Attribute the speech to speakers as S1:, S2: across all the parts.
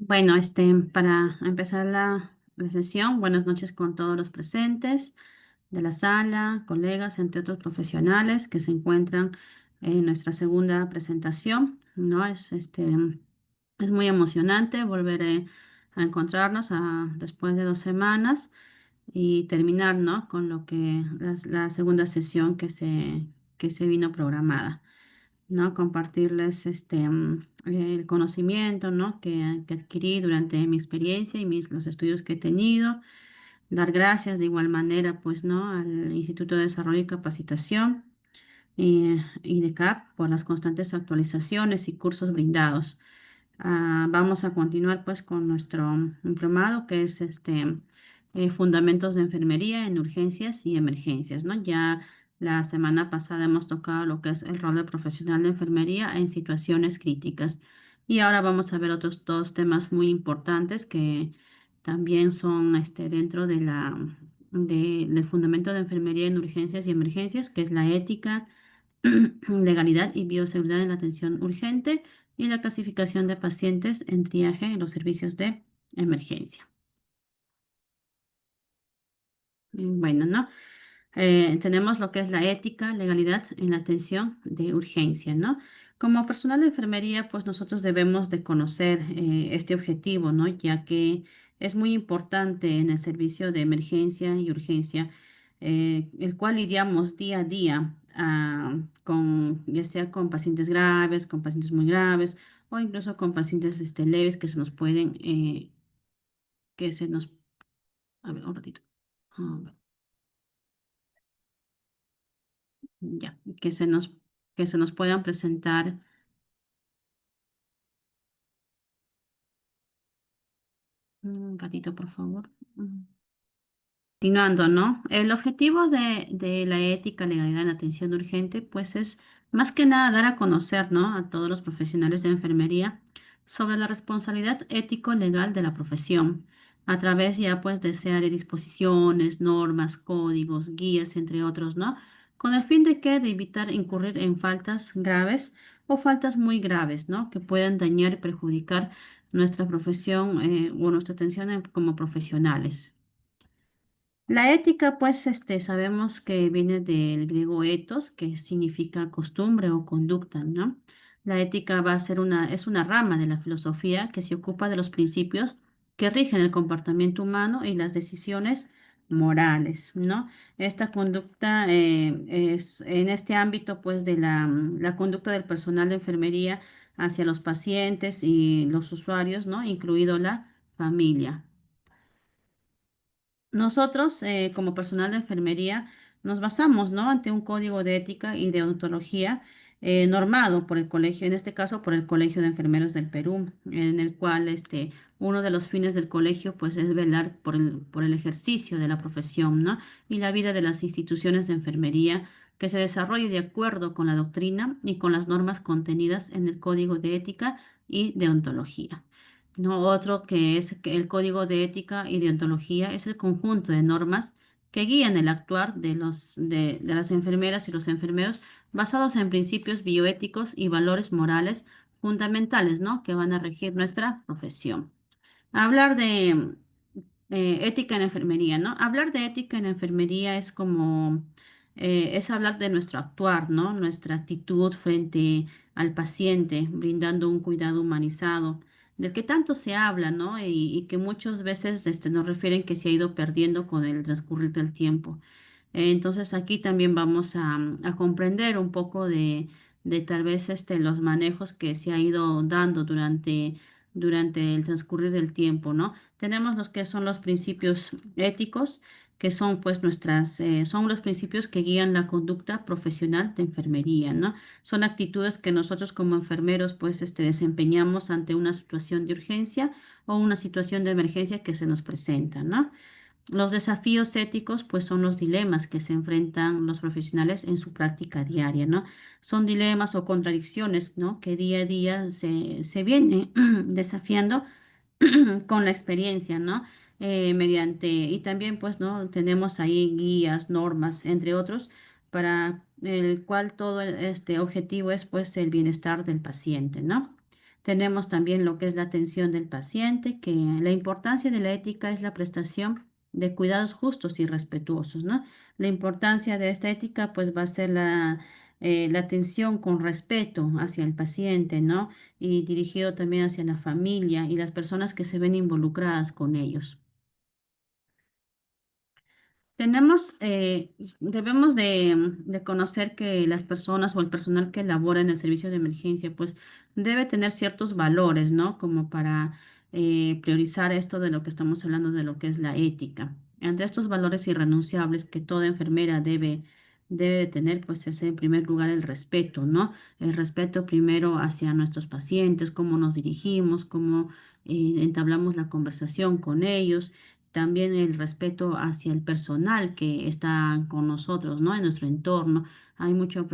S1: Bueno, para empezar la sesión, buenas noches con todos los presentes de la sala, colegas, entre otros profesionales que se encuentran en nuestra segunda presentación, ¿no? Es muy emocionante volver a encontrarnos después de 2 semanas y terminar, ¿no? Con lo que la segunda sesión que se vino programada. ¿No? Compartirles el conocimiento, ¿no? que adquirí durante mi experiencia y los estudios que he tenido. Dar gracias de igual manera, pues, ¿no? Al Instituto de Desarrollo y Capacitación y de CAP por las constantes actualizaciones y cursos brindados. Vamos a continuar pues con nuestro diplomado que es Fundamentos de Enfermería en Urgencias y Emergencias, ¿no? Ya la semana pasada hemos tocado lo que es el rol del profesional de enfermería en situaciones críticas. Y ahora vamos a ver otros dos temas muy importantes que también son dentro del fundamento de enfermería en urgencias y emergencias, que es la ética, legalidad y bioseguridad en la atención urgente y la clasificación de pacientes en triaje en los servicios de emergencia. Bueno, ¿no? Tenemos lo que es la ética, legalidad en la atención de urgencia, ¿no? Como personal de enfermería, pues nosotros debemos de conocer este objetivo, ¿no? Ya que es muy importante en el servicio de emergencia y urgencia, el cual lidiamos día a día ya sea con pacientes graves, con pacientes muy graves o incluso con pacientes leves que se nos pueden, que se nos, a ver, un ratito. Ah, ya, que se nos puedan presentar. Un ratito, por favor. Continuando, ¿no? El objetivo de la ética, legalidad en atención urgente, pues es más que nada dar a conocer, ¿no? A todos los profesionales de enfermería sobre la responsabilidad ético-legal de la profesión, a través ya pues de sea de disposiciones, normas, códigos, guías, entre otros, ¿no? Con el fin de que de evitar incurrir en faltas graves o faltas muy graves, ¿no? Que puedan dañar y perjudicar nuestra profesión o nuestra atención como profesionales. La ética, pues, sabemos que viene del griego ethos, que significa costumbre o conducta, ¿no? La ética es una rama de la filosofía que se ocupa de los principios que rigen el comportamiento humano y las decisiones morales, ¿no? Esta conducta es en este ámbito, pues, de la conducta del personal de enfermería hacia los pacientes y los usuarios, ¿no? Incluido la familia. Nosotros, como personal de enfermería, nos basamos, ¿no? ante un código de ética y de ontología normado por el colegio, en este caso por el Colegio de Enfermeros del Perú, en el cual uno de los fines del colegio, pues, es velar por el ejercicio de la profesión, ¿no? Y la vida de las instituciones de enfermería que se desarrolle de acuerdo con la doctrina y con las normas contenidas en el código de ética y de ontología. No, otro que es que el código de ética y deontología es el conjunto de normas que guían el actuar de las enfermeras y los enfermeros basados en principios bioéticos y valores morales fundamentales, ¿no? Que van a regir nuestra profesión. Hablar de ética en enfermería, ¿no? Hablar de ética en enfermería es hablar de nuestro actuar, ¿no? Nuestra actitud frente al paciente, brindando un cuidado humanizado, del que tanto se habla, ¿no? Y que muchas veces nos refieren que se ha ido perdiendo con el transcurrir del tiempo. Entonces aquí también vamos a comprender un poco de tal vez los manejos que se ha ido dando durante el transcurrir del tiempo, ¿no? Tenemos los que son los principios éticos, que son pues son los principios que guían la conducta profesional de enfermería, ¿no? Son actitudes que nosotros como enfermeros pues desempeñamos ante una situación de urgencia o una situación de emergencia que se nos presenta, ¿no? Los desafíos éticos, pues, son los dilemas que se enfrentan los profesionales en su práctica diaria, ¿no? Son dilemas o contradicciones, ¿no? Que día a día se vienen desafiando con la experiencia, ¿no? Y también, pues, ¿no? Tenemos ahí guías, normas, entre otros, para el cual todo este objetivo es, pues, el bienestar del paciente, ¿no? Tenemos también lo que es la atención del paciente, que la importancia de la ética es la prestación de cuidados justos y respetuosos, ¿no? La importancia de esta ética pues va a ser la atención con respeto hacia el paciente, ¿no? Y dirigido también hacia la familia y las personas que se ven involucradas con ellos. Debemos de conocer que las personas o el personal que labora en el servicio de emergencia, pues debe tener ciertos valores, ¿no? Como para priorizar esto de lo que estamos hablando, de lo que es la ética. Entre estos valores irrenunciables que toda enfermera debe de tener, pues es en primer lugar el respeto, ¿no? El respeto primero hacia nuestros pacientes, cómo nos dirigimos, cómo entablamos la conversación con ellos, también el respeto hacia el personal que está con nosotros, ¿no? En nuestro entorno. Hay mucho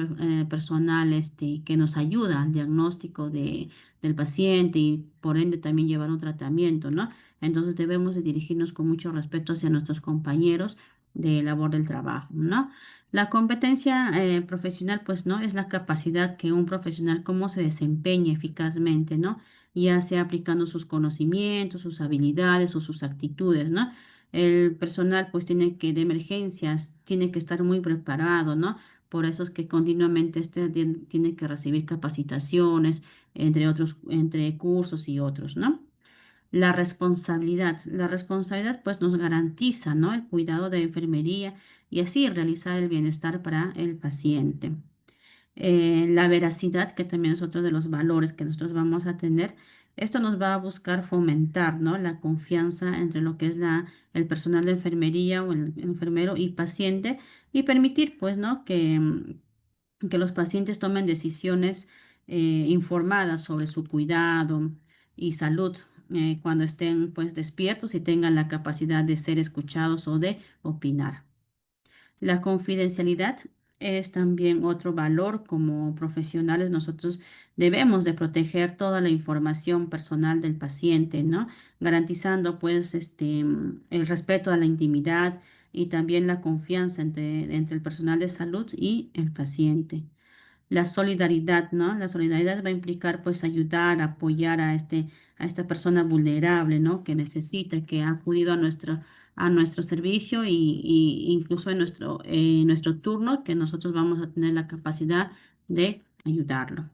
S1: personal que nos ayuda al diagnóstico del paciente y por ende también llevar un tratamiento, ¿no? Entonces debemos de dirigirnos con mucho respeto hacia nuestros compañeros de labor del trabajo, ¿no? La competencia profesional, pues, ¿no? Es la capacidad que un profesional, cómo se desempeña eficazmente, ¿no? Ya sea aplicando sus conocimientos, sus habilidades o sus actitudes, ¿no? El personal pues tiene que, de emergencias, tiene que estar muy preparado, ¿no? Por eso es que continuamente tiene que recibir capacitaciones, entre otros, entre cursos y otros, ¿no? La responsabilidad pues nos garantiza, ¿no? El cuidado de enfermería y así realizar el bienestar para el paciente. La veracidad, que también es otro de los valores que nosotros vamos a tener. Esto nos va a buscar fomentar, ¿no? La confianza entre lo que es el personal de enfermería o el enfermero y paciente y permitir, pues, ¿no? Que los pacientes tomen decisiones informadas sobre su cuidado y salud cuando estén, pues, despiertos y tengan la capacidad de ser escuchados o de opinar. La confidencialidad es también otro valor. Como profesionales nosotros debemos de proteger toda la información personal del paciente, ¿no? Garantizando pues el respeto a la intimidad y también la confianza entre el personal de salud y el paciente. La solidaridad, ¿no? La solidaridad va a implicar pues ayudar, apoyar a esta persona vulnerable, ¿no? Que necesita, que ha acudido a nuestro servicio y incluso en nuestro turno, que nosotros vamos a tener la capacidad de ayudarlo.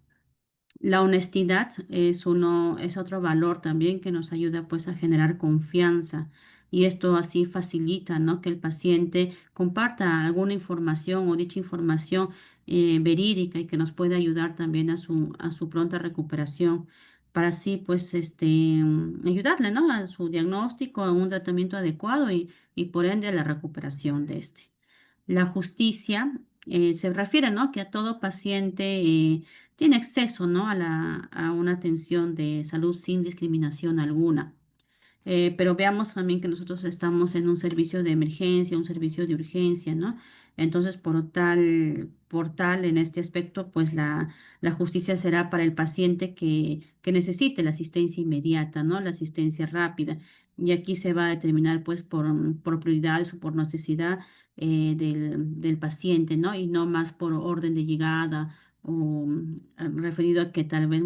S1: La honestidad es otro valor también que nos ayuda pues a generar confianza y esto así facilita, ¿no? Que el paciente comparta alguna información o dicha información verídica y que nos puede ayudar también a su pronta recuperación para así pues ayudarle, ¿no? A su diagnóstico, a un tratamiento adecuado y por ende a la recuperación de este. La justicia se refiere, ¿no? Que a todo paciente tiene acceso, ¿no? A una atención de salud sin discriminación alguna. Pero veamos también que nosotros estamos en un servicio de emergencia, un servicio de urgencia, ¿no? Entonces, por tal, en este aspecto, pues la justicia será para el paciente que necesite la asistencia inmediata, ¿no? La asistencia rápida. Y aquí se va a determinar, pues, por prioridades o por necesidad del paciente, ¿no? Y no más por orden de llegada o referido a que tal vez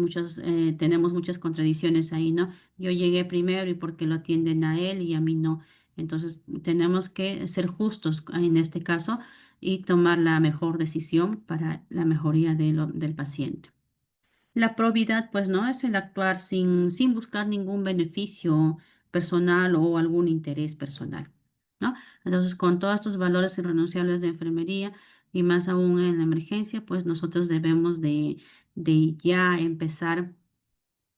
S1: tenemos muchas contradicciones ahí, ¿no? Yo llegué primero y porque lo atienden a él y a mí no. Entonces tenemos que ser justos en este caso y tomar la mejor decisión para la mejoría del paciente. La probidad, pues, no es el actuar sin buscar ningún beneficio personal o algún interés personal, ¿no? Entonces, con todos estos valores irrenunciables de enfermería y más aún en la emergencia, pues nosotros debemos de ya empezar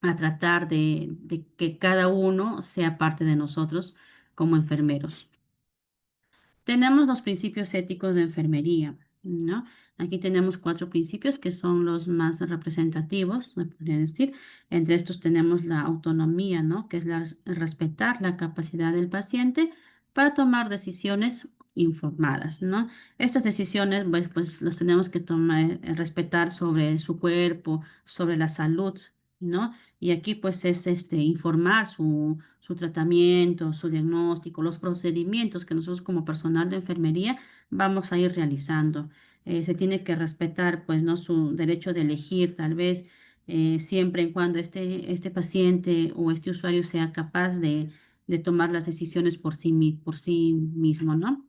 S1: a tratar de que cada uno sea parte de nosotros como enfermeros. Tenemos los principios éticos de enfermería, ¿no? Aquí tenemos cuatro principios que son los más representativos, se podría decir. Entre estos tenemos la autonomía, ¿no? Que es respetar la capacidad del paciente para tomar decisiones informadas, ¿no? Estas decisiones, pues las tenemos que tomar, respetar sobre su cuerpo, sobre la salud, ¿no? Y aquí pues es informar su tratamiento, su diagnóstico, los procedimientos que nosotros como personal de enfermería vamos a ir realizando. Se tiene que respetar pues no su derecho de elegir tal vez siempre y cuando este paciente o este usuario sea capaz de tomar las decisiones por sí mismo, ¿no?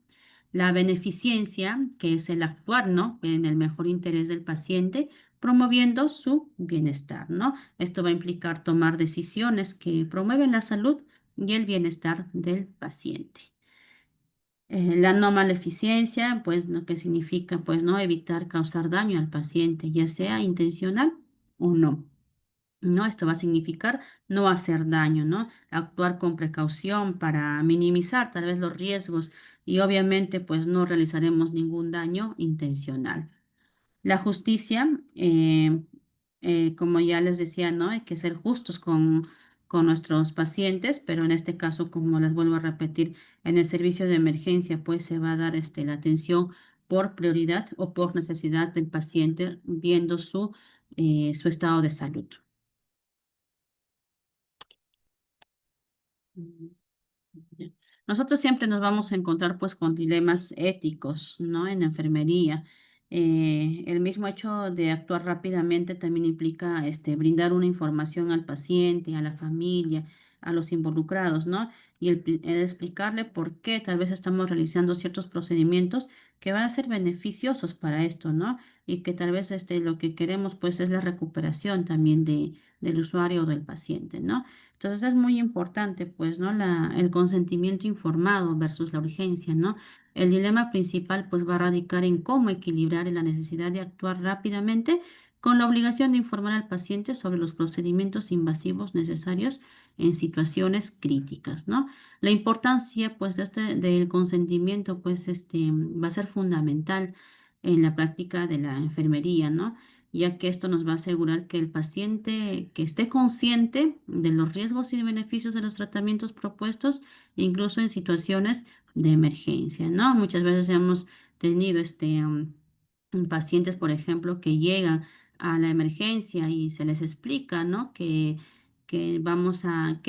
S1: La beneficencia, que es el actuar, ¿no? En el mejor interés del paciente, promoviendo su bienestar, ¿no? Esto va a implicar tomar decisiones que promueven la salud y el bienestar del paciente. La no maleficencia, pues, lo que significa, pues, no evitar causar daño al paciente, ya sea intencional o no. ¿No? Esto va a significar no hacer daño, ¿no? Actuar con precaución para minimizar tal vez los riesgos y obviamente pues no realizaremos ningún daño intencional. La justicia, como ya les decía, ¿no? Hay que ser justos con nuestros pacientes, pero en este caso, como les vuelvo a repetir, en el servicio de emergencia, pues se va a dar la atención por prioridad o por necesidad del paciente, viendo su estado de salud. Ya. Nosotros siempre nos vamos a encontrar pues con dilemas éticos, ¿no? En enfermería. El mismo hecho de actuar rápidamente también implica brindar una información al paciente, a la familia, a los involucrados, ¿no? Y el explicarle por qué tal vez estamos realizando ciertos procedimientos que van a ser beneficiosos para esto, ¿no? Y que tal vez lo que queremos pues es la recuperación también del usuario o del paciente, ¿no? Entonces es muy importante, pues, ¿no? El consentimiento informado versus la urgencia, ¿no? El dilema principal, pues, va a radicar en cómo equilibrar la necesidad de actuar rápidamente con la obligación de informar al paciente sobre los procedimientos invasivos necesarios en situaciones críticas, ¿no? La importancia, pues, del consentimiento, pues, va a ser fundamental en la práctica de la enfermería, ¿no? Ya que esto nos va a asegurar que el paciente que esté consciente de los riesgos y beneficios de los tratamientos propuestos, incluso en situaciones de emergencia, ¿no? Muchas veces hemos tenido pacientes, por ejemplo, que llegan a la emergencia y se les explica, ¿no? Qué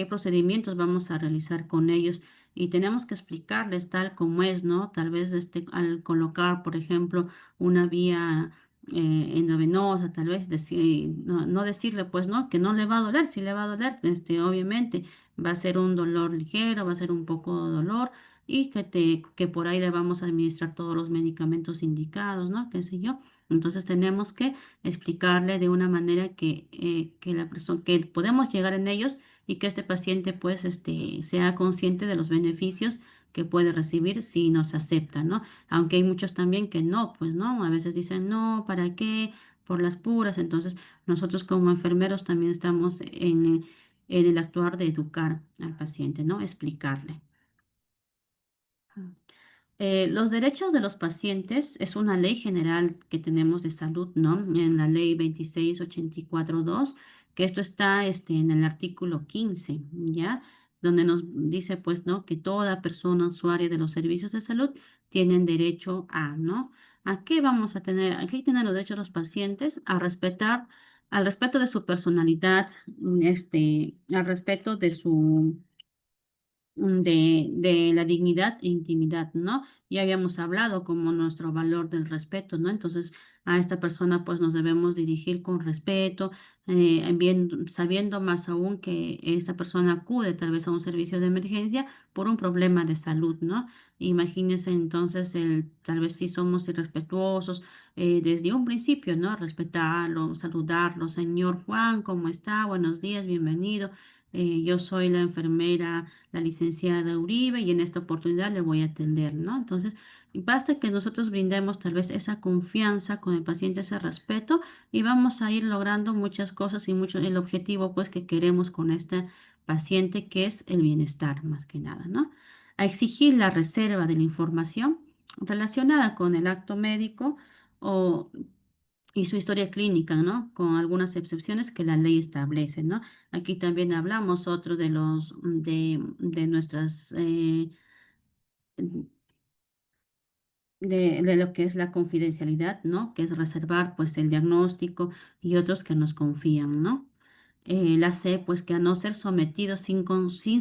S1: procedimientos vamos a realizar con ellos y tenemos que explicarles tal como es, ¿no? Tal vez al colocar, por ejemplo, una vía endovenosa, tal vez no decirle, pues, ¿no? Que no le va a doler, si le va a doler, obviamente va a ser un dolor ligero, va a ser un poco de dolor y que por ahí le vamos a administrar todos los medicamentos indicados, ¿no? Qué sé yo. Entonces tenemos que explicarle de una manera que la persona, que podemos llegar en ellos y que este paciente pues sea consciente de los beneficios que puede recibir si nos acepta, ¿no? Aunque hay muchos también que no, pues no, a veces dicen no, ¿para qué? Por las puras. Entonces nosotros como enfermeros también estamos en el actuar de educar al paciente, ¿no? Explicarle. Los derechos de los pacientes es una ley general que tenemos de salud, ¿no? En la ley 2684-2, que esto está en el artículo 15, ¿ya? Donde nos dice, pues, ¿no? Que toda persona usuaria de los servicios de salud tienen derecho a, ¿no? ¿A qué vamos a tener? Aquí tienen los derechos los pacientes a respetar, al respeto de su personalidad, al respeto de de la dignidad e intimidad, ¿no? Ya habíamos hablado como nuestro valor del respeto, ¿no? Entonces, a esta persona pues nos debemos dirigir con respeto, sabiendo más aún que esta persona acude tal vez a un servicio de emergencia por un problema de salud, ¿no? Imagínense entonces tal vez si somos irrespetuosos desde un principio, ¿no? Respetarlo, saludarlo, señor Juan, ¿cómo está? Buenos días, bienvenido. Yo soy la enfermera, la licenciada Uribe, y en esta oportunidad le voy a atender, ¿no? Entonces, basta que nosotros brindemos tal vez esa confianza con el paciente, ese respeto, y vamos a ir logrando muchas cosas y mucho el objetivo, pues, que queremos con este paciente, que es el bienestar, más que nada, ¿no? A exigir la reserva de la información relacionada con el acto médico o y su historia clínica, ¿no? Con algunas excepciones que la ley establece, ¿no? Aquí también hablamos otro de nuestras de lo que es la confidencialidad, ¿no? Que es reservar pues el diagnóstico y otros que nos confían, ¿no? La C, pues que a no ser sometido sin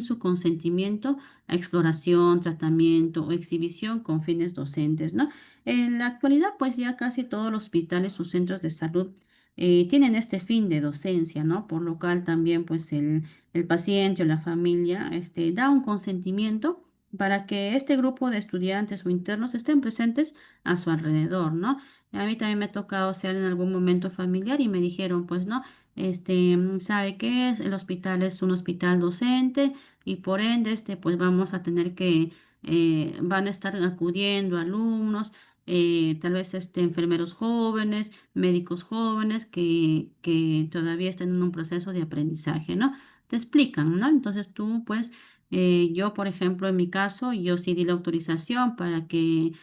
S1: su consentimiento a exploración, tratamiento o exhibición con fines docentes, ¿no? En la actualidad, pues ya casi todos los hospitales o centros de salud tienen este fin de docencia, ¿no? Por lo cual también pues el paciente o la familia da un consentimiento para que este grupo de estudiantes o internos estén presentes a su alrededor, ¿no? A mí también me ha tocado ser en algún momento familiar y me dijeron, pues, ¿no? ¿Sabe qué es? El hospital es un hospital docente y por ende, pues vamos a tener que, van a estar acudiendo alumnos, tal vez enfermeros jóvenes, médicos jóvenes que todavía están en un proceso de aprendizaje, ¿no? Te explican, ¿no? Entonces tú, pues, yo, por ejemplo, en mi caso, yo sí di la autorización para que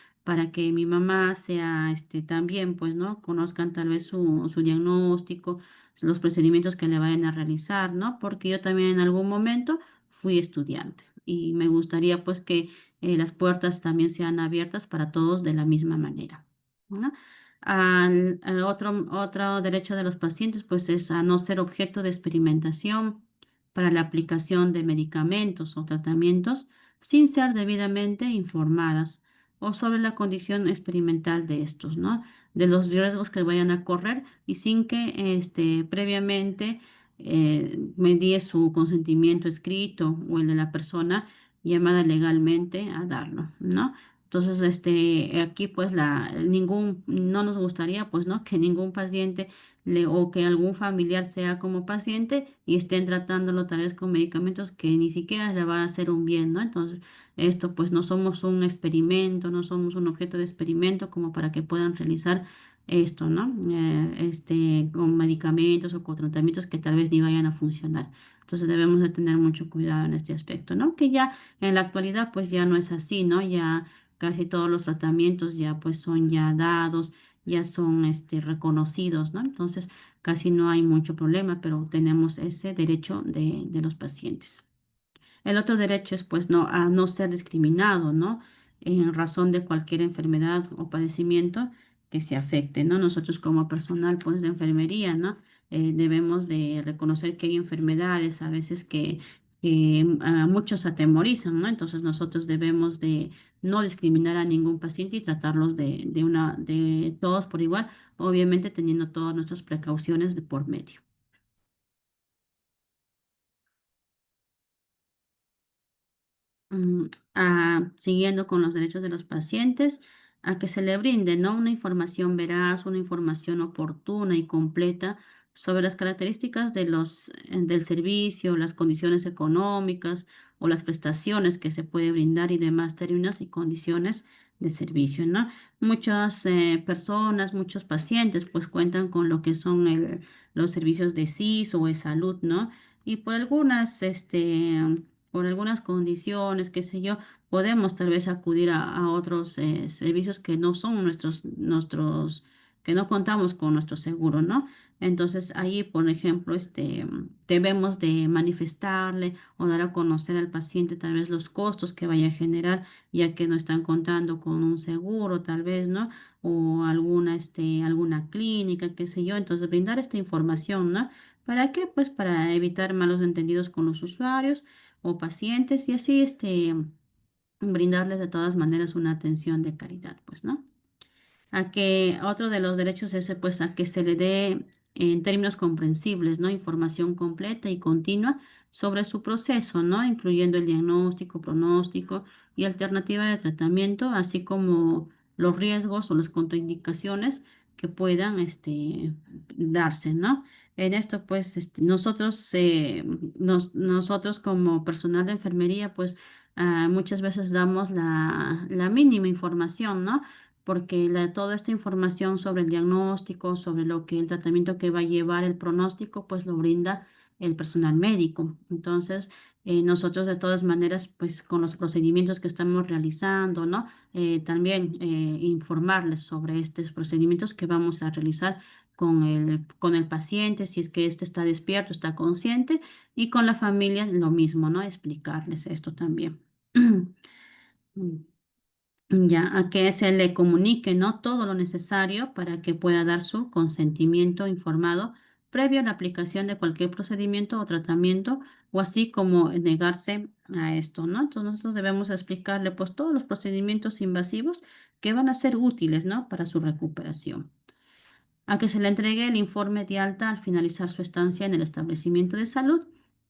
S1: mi mamá sea, también, pues, ¿no? Conozcan tal vez su diagnóstico, los procedimientos que le vayan a realizar, ¿no? Porque yo también en algún momento fui estudiante y me gustaría, pues, que las puertas también sean abiertas para todos de la misma manera, ¿no? Al otro derecho de los pacientes, pues, es a no ser objeto de experimentación para la aplicación de medicamentos o tratamientos sin ser debidamente informadas o sobre la condición experimental de estos, ¿no? De los riesgos que vayan a correr y sin que previamente me die su consentimiento escrito o el de la persona llamada legalmente a darlo, ¿no? Entonces, aquí pues no nos gustaría pues, ¿no? Que ningún paciente o que algún familiar sea como paciente y estén tratándolo tal vez con medicamentos que ni siquiera le va a hacer un bien, ¿no? Entonces, esto pues no somos un experimento, no somos un objeto de experimento como para que puedan realizar esto, ¿no? Con medicamentos o con tratamientos que tal vez ni vayan a funcionar. Entonces debemos de tener mucho cuidado en este aspecto, ¿no? Que ya en la actualidad pues ya no es así, ¿no? Ya casi todos los tratamientos ya pues son ya dados, ya son reconocidos, ¿no? Entonces casi no hay mucho problema, pero tenemos ese derecho de los pacientes. El otro derecho es, pues, no, a no ser discriminado, ¿no? En razón de cualquier enfermedad o padecimiento que se afecte, ¿no? Nosotros como personal, pues, de enfermería, ¿no? Debemos de reconocer que hay enfermedades a veces que muchos atemorizan, ¿no? Entonces nosotros debemos de no discriminar a ningún paciente y tratarlos de todos por igual, obviamente teniendo todas nuestras precauciones de por medio. mm, Siguiendo con los derechos de los pacientes, a que se le brinde, ¿no? Una información veraz, una información oportuna y completa sobre las características del servicio, las condiciones económicas o las prestaciones que se puede brindar y demás términos y condiciones de servicio, ¿no? Muchas personas, muchos pacientes, pues cuentan con lo que son los servicios de SIS o de salud, ¿no? Y por algunas condiciones, qué sé yo, podemos tal vez acudir a otros servicios que no son que no contamos con nuestro seguro, ¿no? Entonces ahí, por ejemplo, debemos de manifestarle o dar a conocer al paciente tal vez los costos que vaya a generar, ya que no están contando con un seguro, tal vez, ¿no? O alguna clínica, qué sé yo. Entonces brindar esta información, ¿no? ¿Para qué? Pues para evitar malos entendidos con los usuarios o pacientes y así brindarles de todas maneras una atención de calidad, pues, ¿no? A que otro de los derechos es pues a que se le dé en términos comprensibles, ¿no? Información completa y continua sobre su proceso, ¿no? Incluyendo el diagnóstico, pronóstico y alternativa de tratamiento, así como los riesgos o las contraindicaciones que puedan darse, ¿no? En esto, pues, nosotros como personal de enfermería, pues, muchas veces damos la mínima información, ¿no? Porque toda esta información sobre el diagnóstico, sobre lo que el tratamiento que va a llevar el pronóstico, pues lo brinda el personal médico. Entonces, nosotros de todas maneras, pues con los procedimientos que estamos realizando, ¿no? También informarles sobre estos procedimientos que vamos a realizar con el paciente, si es que éste está despierto, está consciente, y con la familia lo mismo, ¿no? Explicarles esto también. Ya, a que se le comunique, ¿no? Todo lo necesario para que pueda dar su consentimiento informado previo a la aplicación de cualquier procedimiento o tratamiento, o así como negarse a esto, ¿no? Entonces nosotros debemos explicarle pues todos los procedimientos invasivos que van a ser útiles, ¿no? Para su recuperación. a que se le entregue el informe de alta al finalizar su estancia en el establecimiento de salud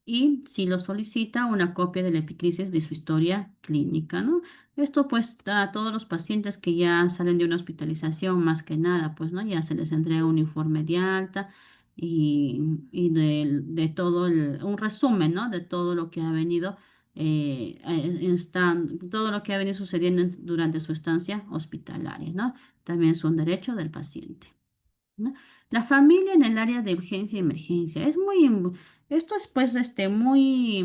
S1: y, si lo solicita, una copia del epicrisis de su historia clínica, ¿no? Esto pues a todos los pacientes que ya salen de una hospitalización, más que nada, pues, ¿no? Ya se les entrega un informe de alta y de todo un resumen, ¿no? De todo lo que ha venido todo lo que ha venido sucediendo durante su estancia hospitalaria, ¿no? También es un derecho del paciente, ¿no? La familia en el área de urgencia y emergencia. Esto es pues muy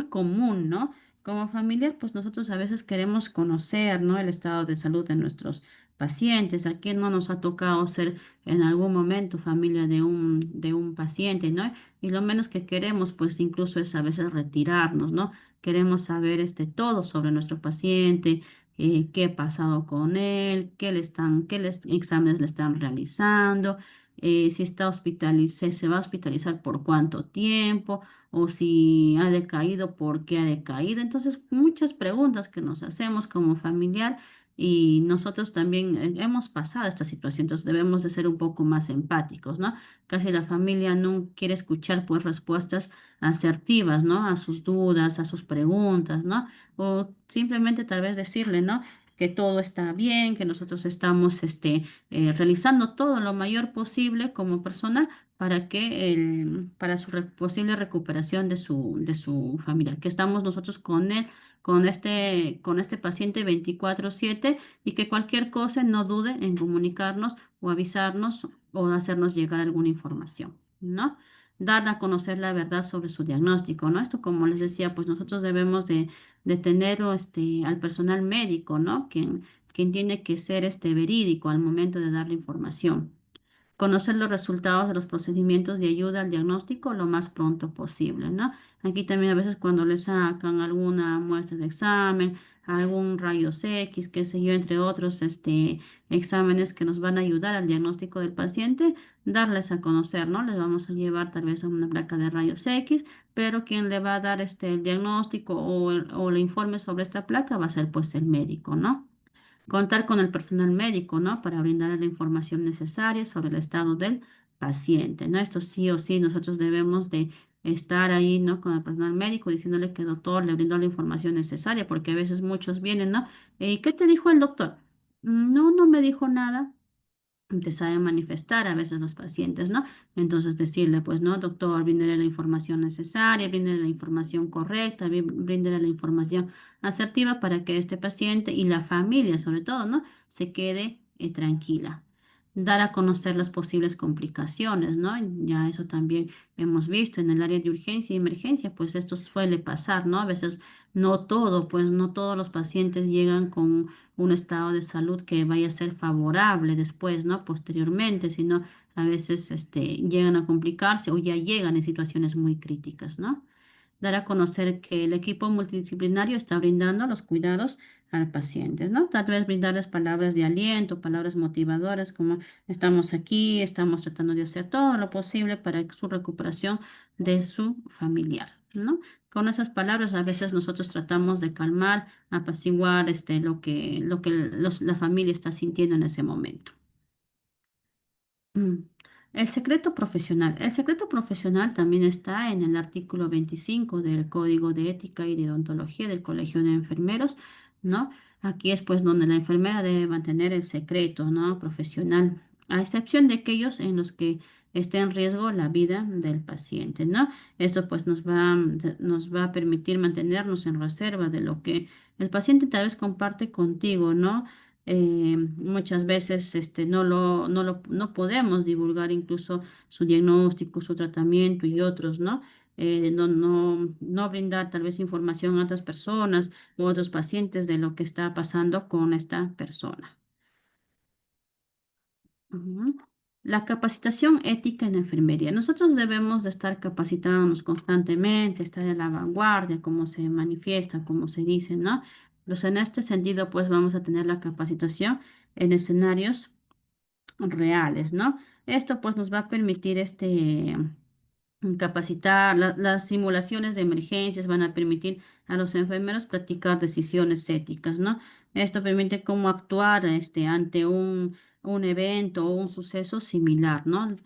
S1: común, ¿no? Como familia, pues nosotros a veces queremos conocer, ¿no? El estado de salud de nuestros pacientes. ¿A quién no nos ha tocado ser en algún momento familia de un paciente, ¿no? Y lo menos que queremos, pues incluso es a veces retirarnos, ¿no? Queremos saber todo sobre nuestro paciente, qué ha pasado con él, qué exámenes le están realizando, si está se va a hospitalizar por cuánto tiempo, o si ha decaído, por qué ha decaído. Entonces, muchas preguntas que nos hacemos como familiar y nosotros también hemos pasado esta situación, entonces debemos de ser un poco más empáticos, ¿no? Casi la familia no quiere escuchar pues respuestas asertivas, ¿no? A sus dudas, a sus preguntas, ¿no? O simplemente tal vez decirle, ¿no? Que todo está bien, que nosotros estamos realizando todo lo mayor posible como persona para su posible recuperación de su familiar, que estamos nosotros con él, con este paciente 24/7 y que cualquier cosa no dude en comunicarnos o avisarnos o hacernos llegar alguna información, ¿no? Dar a conocer la verdad sobre su diagnóstico, ¿no? Esto, como les decía, pues nosotros debemos de tener al personal médico, ¿no? Quien tiene que ser verídico al momento de dar la información. Conocer los resultados de los procedimientos de ayuda al diagnóstico lo más pronto posible, ¿no? Aquí también a veces cuando le sacan alguna muestra de examen, algún rayos X, qué sé yo, entre otros exámenes que nos van a ayudar al diagnóstico del paciente, darles a conocer, ¿no? Les vamos a llevar tal vez a una placa de rayos X, pero quien le va a dar el diagnóstico o el informe sobre esta placa va a ser pues el médico, ¿no? Contar con el personal médico, ¿no? Para brindar la información necesaria sobre el estado del paciente, ¿no? Esto sí o sí, nosotros debemos de estar ahí, ¿no? Con el personal médico diciéndole que el doctor le brindó la información necesaria, porque a veces muchos vienen, ¿no? ¿Qué te dijo el doctor? No, no me dijo nada. Te saben manifestar a veces los pacientes, ¿no? Entonces decirle, pues, no, doctor, bríndele la información necesaria, bríndele la información correcta, bríndele la información asertiva para que este paciente y la familia, sobre todo, ¿no? Se quede tranquila. Dar a conocer las posibles complicaciones, ¿no? Ya eso también hemos visto en el área de urgencia y emergencia, pues esto suele pasar, ¿no? A veces no todo, pues no todos los pacientes llegan con un estado de salud que vaya a ser favorable después, ¿no? Posteriormente, sino a veces llegan a complicarse o ya llegan en situaciones muy críticas, ¿no? Dar a conocer que el equipo multidisciplinario está brindando los cuidados al paciente, ¿no? Tal vez brindarles palabras de aliento, palabras motivadoras, como estamos aquí, estamos tratando de hacer todo lo posible para su recuperación de su familiar, ¿no? Con esas palabras a veces nosotros tratamos de calmar, apaciguar lo que la familia está sintiendo en ese momento. Mm. El secreto profesional. El secreto profesional también está en el artículo 25 del Código de Ética y de Odontología del Colegio de Enfermeros, ¿no? Aquí es pues donde la enfermera debe mantener el secreto, ¿no? Profesional, a excepción de aquellos en los que esté en riesgo la vida del paciente, ¿no? Eso pues nos va a permitir mantenernos en reserva de lo que el paciente tal vez comparte contigo, ¿no? Muchas veces no podemos divulgar incluso su diagnóstico, su tratamiento y otros, ¿no? No brindar tal vez información a otras personas u otros pacientes de lo que está pasando con esta persona. Ujú. La capacitación ética en enfermería. Nosotros debemos de estar capacitándonos constantemente, estar en la vanguardia, como se manifiesta, como se dice, ¿no? Entonces, en este sentido, pues vamos a tener la capacitación en escenarios reales, ¿no? Esto pues nos va a permitir capacitar, las simulaciones de emergencias van a permitir a los enfermeros practicar decisiones éticas, ¿no? Esto permite cómo actuar ante un evento o un suceso similar, ¿no?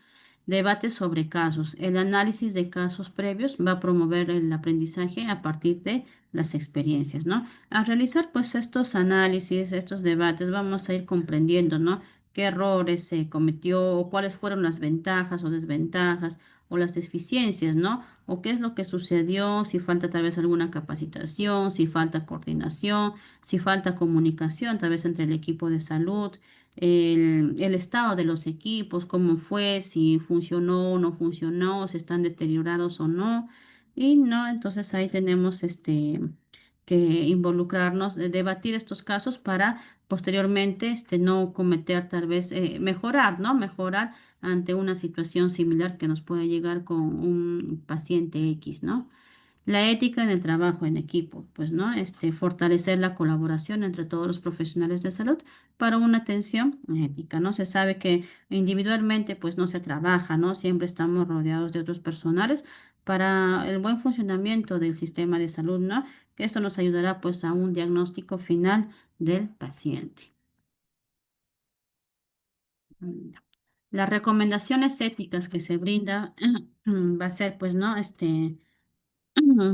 S1: Debate sobre casos. El análisis de casos previos va a promover el aprendizaje a partir de las experiencias, ¿no? Al realizar pues estos análisis, estos debates, vamos a ir comprendiendo, ¿no? Qué errores se cometió o cuáles fueron las ventajas o desventajas o las deficiencias, ¿no? O qué es lo que sucedió, si falta tal vez alguna capacitación, si falta coordinación, si falta comunicación, tal vez entre el equipo de salud, el estado de los equipos, cómo fue, si funcionó o no funcionó, si están deteriorados o no. Y no, entonces ahí tenemos que involucrarnos, debatir estos casos para posteriormente no cometer, tal vez mejorar, ¿no? Mejorar ante una situación similar que nos puede llegar con un paciente X, ¿no? La ética en el trabajo en equipo, pues, ¿no? Fortalecer la colaboración entre todos los profesionales de salud para una atención ética, ¿no? Se sabe que individualmente, pues, no se trabaja, ¿no? Siempre estamos rodeados de otros personales para el buen funcionamiento del sistema de salud, ¿no? Que esto nos ayudará, pues, a un diagnóstico final del paciente. Mm, Las recomendaciones éticas que se brinda va a ser, pues, ¿no?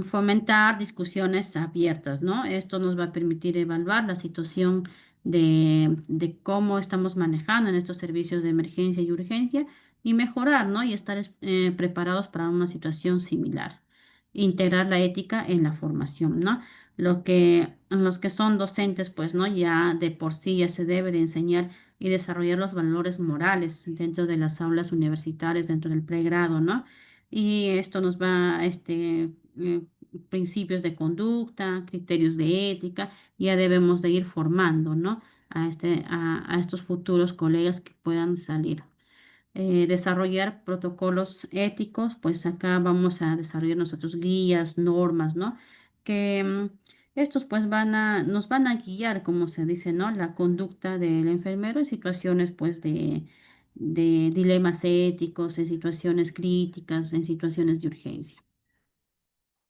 S1: Fomentar discusiones abiertas, ¿no? Esto nos va a permitir evaluar la situación de cómo estamos manejando en estos servicios de emergencia y urgencia y mejorar, ¿no? Y estar preparados para una situación similar. Integrar la ética en la formación, ¿no? Los que son docentes, pues, ¿no? Ya de por sí ya se debe de enseñar y desarrollar los valores morales dentro de las aulas universitarias, dentro del pregrado, ¿no? Y esto nos va, eh, principios de conducta, criterios de ética, ya debemos de ir formando, ¿no? A estos futuros colegas que puedan salir. Desarrollar protocolos éticos, pues acá vamos a desarrollar nosotros guías, normas, ¿no? Que estos pues nos van a guiar, como se dice, ¿no? La conducta del enfermero en situaciones pues de dilemas éticos, en situaciones críticas, en situaciones de urgencia.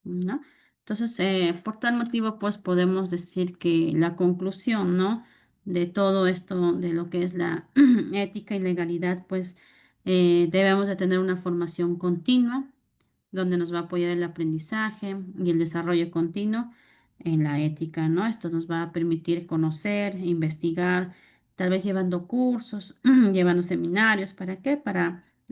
S1: ¿No? Entonces, por tal motivo, pues podemos decir que la conclusión, ¿no? De todo esto, de lo que es la ética y legalidad, pues debemos de tener una formación continua donde nos va a apoyar el aprendizaje y el desarrollo continuo en la ética, ¿no? Esto nos va a permitir conocer, investigar, tal vez llevando cursos, llevando seminarios, ¿para qué?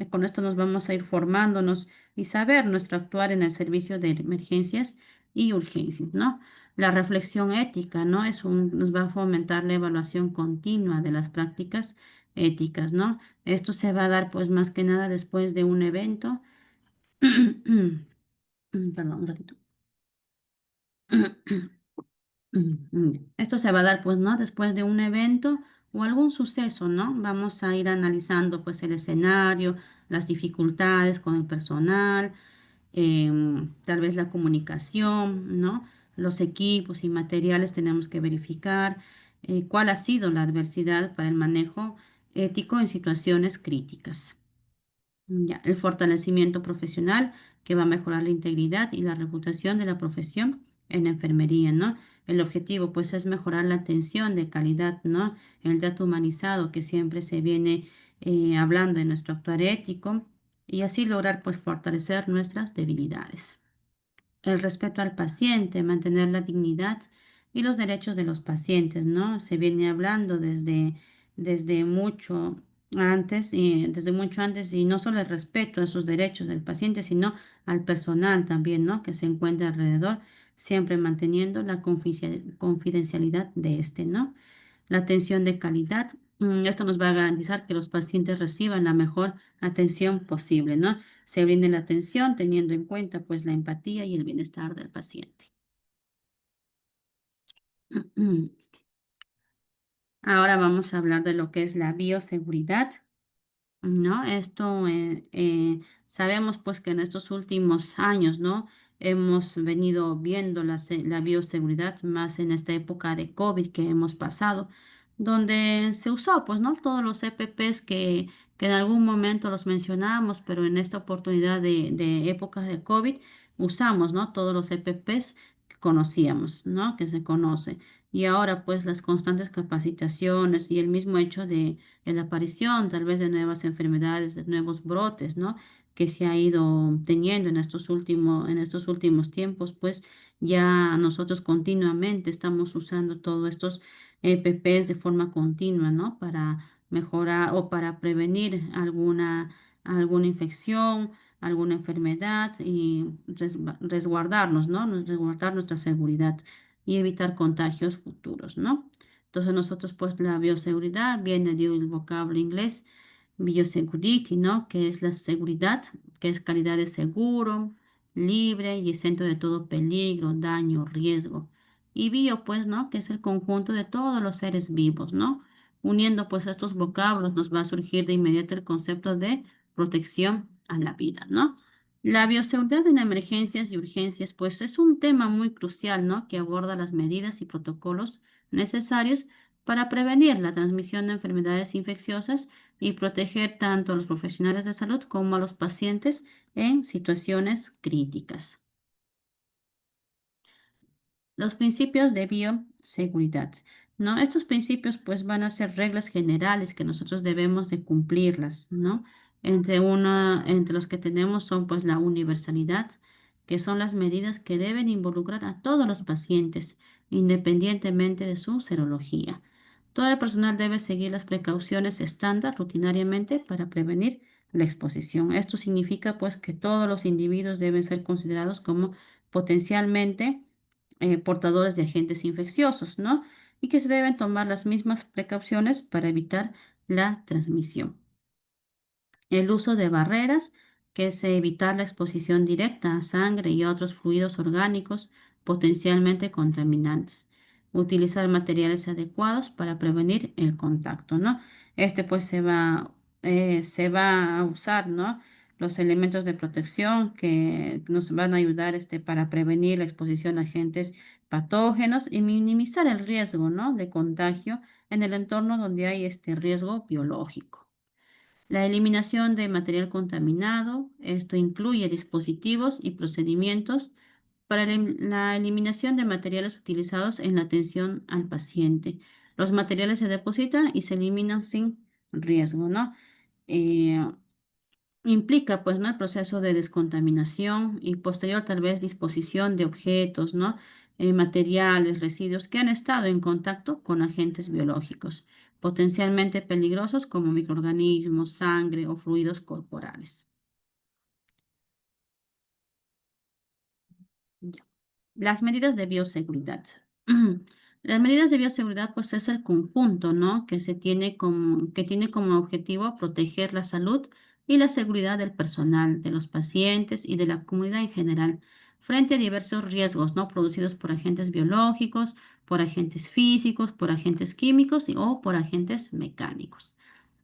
S1: Con esto nos vamos a ir formándonos y saber nuestro actuar en el servicio de emergencias y urgencias, ¿no? La reflexión ética, ¿no? Nos va a fomentar la evaluación continua de las prácticas éticas, ¿no? Esto se va a dar, pues, más que nada después de un evento. Perdón, un ratito. Esto se va a dar, pues, ¿no? Después de un evento o algún suceso, ¿no? Vamos a ir analizando, pues, el escenario, las dificultades con el personal, tal vez la comunicación, ¿no? Los equipos y materiales tenemos que verificar cuál ha sido la adversidad para el manejo ético en situaciones críticas. Ya, el fortalecimiento profesional que va a mejorar la integridad y la reputación de la profesión en enfermería, ¿no? El objetivo, pues, es mejorar la atención de calidad, ¿no? El dato humanizado que siempre se viene hablando de nuestro actuar ético y así lograr, pues, fortalecer nuestras debilidades. El respeto al paciente, mantener la dignidad y los derechos de los pacientes, ¿no? Se viene hablando desde mucho desde mucho antes, y no solo el respeto a esos derechos del paciente, sino al personal también, ¿no? Que se encuentra alrededor, siempre manteniendo la confidencialidad de este, ¿no? La atención de calidad. Esto nos va a garantizar que los pacientes reciban la mejor atención posible, ¿no? Se brinde la atención teniendo en cuenta pues la empatía y el bienestar del paciente. Ahora vamos a hablar de lo que es la bioseguridad. ¿No? Sabemos pues que en estos últimos años, ¿no? Hemos venido viendo la bioseguridad más en esta época de COVID que hemos pasado, donde se usó pues, ¿no? Todos los EPPs que en algún momento los mencionamos, pero en esta oportunidad de época de COVID usamos, ¿no? Todos los EPPs que conocíamos, ¿no? Que se conoce. Y ahora pues las constantes capacitaciones y el mismo hecho de la aparición tal vez de nuevas enfermedades, de nuevos brotes, ¿no? Que se ha ido teniendo en estos últimos tiempos, pues ya nosotros continuamente estamos usando todos estos EPPs de forma continua, ¿no? Para mejorar o para prevenir alguna infección, alguna enfermedad y resguardarnos, ¿no? Resguardar nuestra seguridad y evitar contagios futuros, ¿no? Entonces nosotros, pues la bioseguridad viene del vocablo inglés biosecurity, ¿no? Que es la seguridad, que es calidad de seguro, libre y exento de todo peligro, daño, riesgo. Y bio, pues, ¿no? Que es el conjunto de todos los seres vivos, ¿no? Uniendo, pues, estos vocablos nos va a surgir de inmediato el concepto de protección a la vida, ¿no? La bioseguridad en emergencias y urgencias, pues es un tema muy crucial, ¿no? Que aborda las medidas y protocolos necesarios para prevenir la transmisión de enfermedades infecciosas y proteger tanto a los profesionales de salud como a los pacientes en situaciones críticas. Los principios de bioseguridad, ¿no? Estos principios pues van a ser reglas generales que nosotros debemos de cumplirlas, ¿no? Entre los que tenemos son pues la universalidad, que son las medidas que deben involucrar a todos los pacientes, independientemente de su serología. Todo el personal debe seguir las precauciones estándar rutinariamente para prevenir la exposición. Esto significa pues que todos los individuos deben ser considerados como potencialmente portadores de agentes infecciosos, ¿no? Y que se deben tomar las mismas precauciones para evitar la transmisión. El uso de barreras, que es evitar la exposición directa a sangre y otros fluidos orgánicos potencialmente contaminantes. Utilizar materiales adecuados para prevenir el contacto, ¿no? Este pues se va a usar, ¿no? Los elementos de protección que nos van a ayudar para prevenir la exposición a agentes patógenos y minimizar el riesgo, ¿no? De contagio en el entorno donde hay este riesgo biológico. La eliminación de material contaminado, esto incluye dispositivos y procedimientos para la eliminación de materiales utilizados en la atención al paciente. Los materiales se depositan y se eliminan sin riesgo, ¿no? Eh, Implica, pues, ¿no? El proceso de descontaminación y posterior, tal vez, disposición de objetos, ¿no? Materiales, residuos que han estado en contacto con agentes biológicos, potencialmente peligrosos como microorganismos, sangre o fluidos corporales. Ya. Las medidas de bioseguridad. Las medidas de bioseguridad, pues es el conjunto, ¿no? Que tiene como objetivo proteger la salud y la seguridad del personal, de los pacientes y de la comunidad en general, frente a diversos riesgos, ¿no? Producidos por agentes biológicos, por agentes físicos, por agentes químicos o por agentes mecánicos.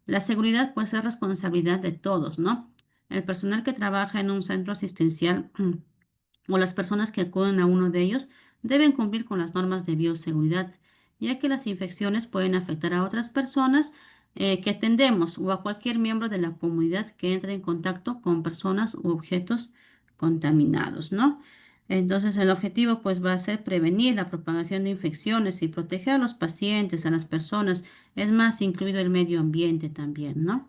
S1: La seguridad, pues, es responsabilidad de todos, ¿no? El personal que trabaja en un centro asistencial o las personas que acuden a uno de ellos deben cumplir con las normas de bioseguridad, ya que las infecciones pueden afectar a otras personas que atendemos o a cualquier miembro de la comunidad que entre en contacto con personas u objetos contaminados, ¿no? Entonces el objetivo pues va a ser prevenir la propagación de infecciones y proteger a los pacientes, a las personas, es más, incluido el medio ambiente también, ¿no?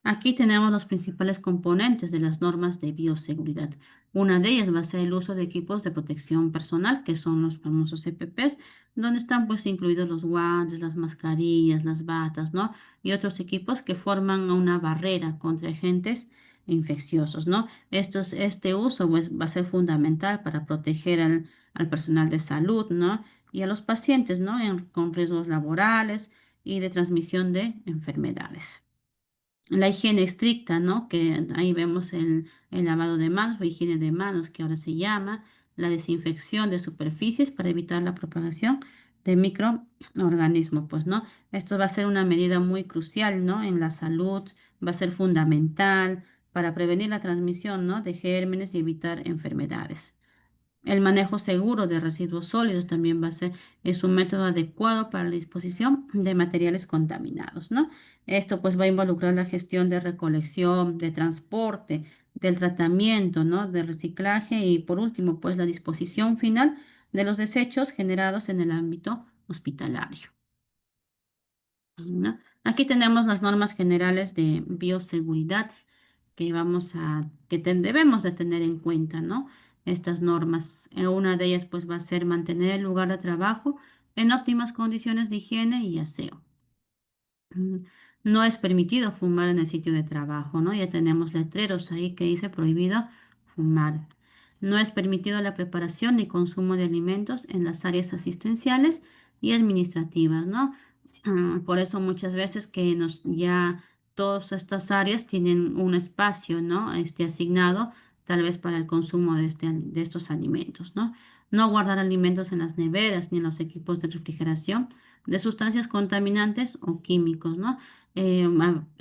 S1: Aquí tenemos los principales componentes de las normas de bioseguridad. Una de ellas va a ser el uso de equipos de protección personal, que son los famosos EPPs, donde están pues incluidos los guantes, las mascarillas, las batas, ¿no? Y otros equipos que forman una barrera contra agentes infecciosos, ¿no? Este uso pues, va a ser fundamental para proteger al personal de salud, ¿no? Y a los pacientes, ¿no? Con riesgos laborales y de transmisión de enfermedades. La higiene estricta, ¿no? Que ahí vemos el lavado de manos o higiene de manos, que ahora se llama, la desinfección de superficies para evitar la propagación de microorganismos, pues, ¿no? Esto va a ser una medida muy crucial, ¿no? En la salud, va a ser fundamental para prevenir la transmisión, ¿no? De gérmenes y evitar enfermedades. El manejo seguro de residuos sólidos también va a ser, es un método adecuado para la disposición de materiales contaminados, ¿no? Esto pues va a involucrar la gestión de recolección, de transporte, del tratamiento, ¿no? De reciclaje y por último pues la disposición final de los desechos generados en el ámbito hospitalario, ¿no? Aquí tenemos las normas generales de bioseguridad debemos de tener en cuenta, ¿no? Estas normas. Una de ellas pues va a ser mantener el lugar de trabajo en óptimas condiciones de higiene y aseo. Mm, No es permitido fumar en el sitio de trabajo, ¿no? Ya tenemos letreros ahí que dice prohibido fumar. No es permitido la preparación ni consumo de alimentos en las áreas asistenciales y administrativas, ¿no? Por eso muchas veces que ya todas estas áreas tienen un espacio, ¿no? Asignado tal vez para el consumo de estos alimentos, ¿no? No guardar alimentos en las neveras ni en los equipos de refrigeración de sustancias contaminantes o químicos, ¿no?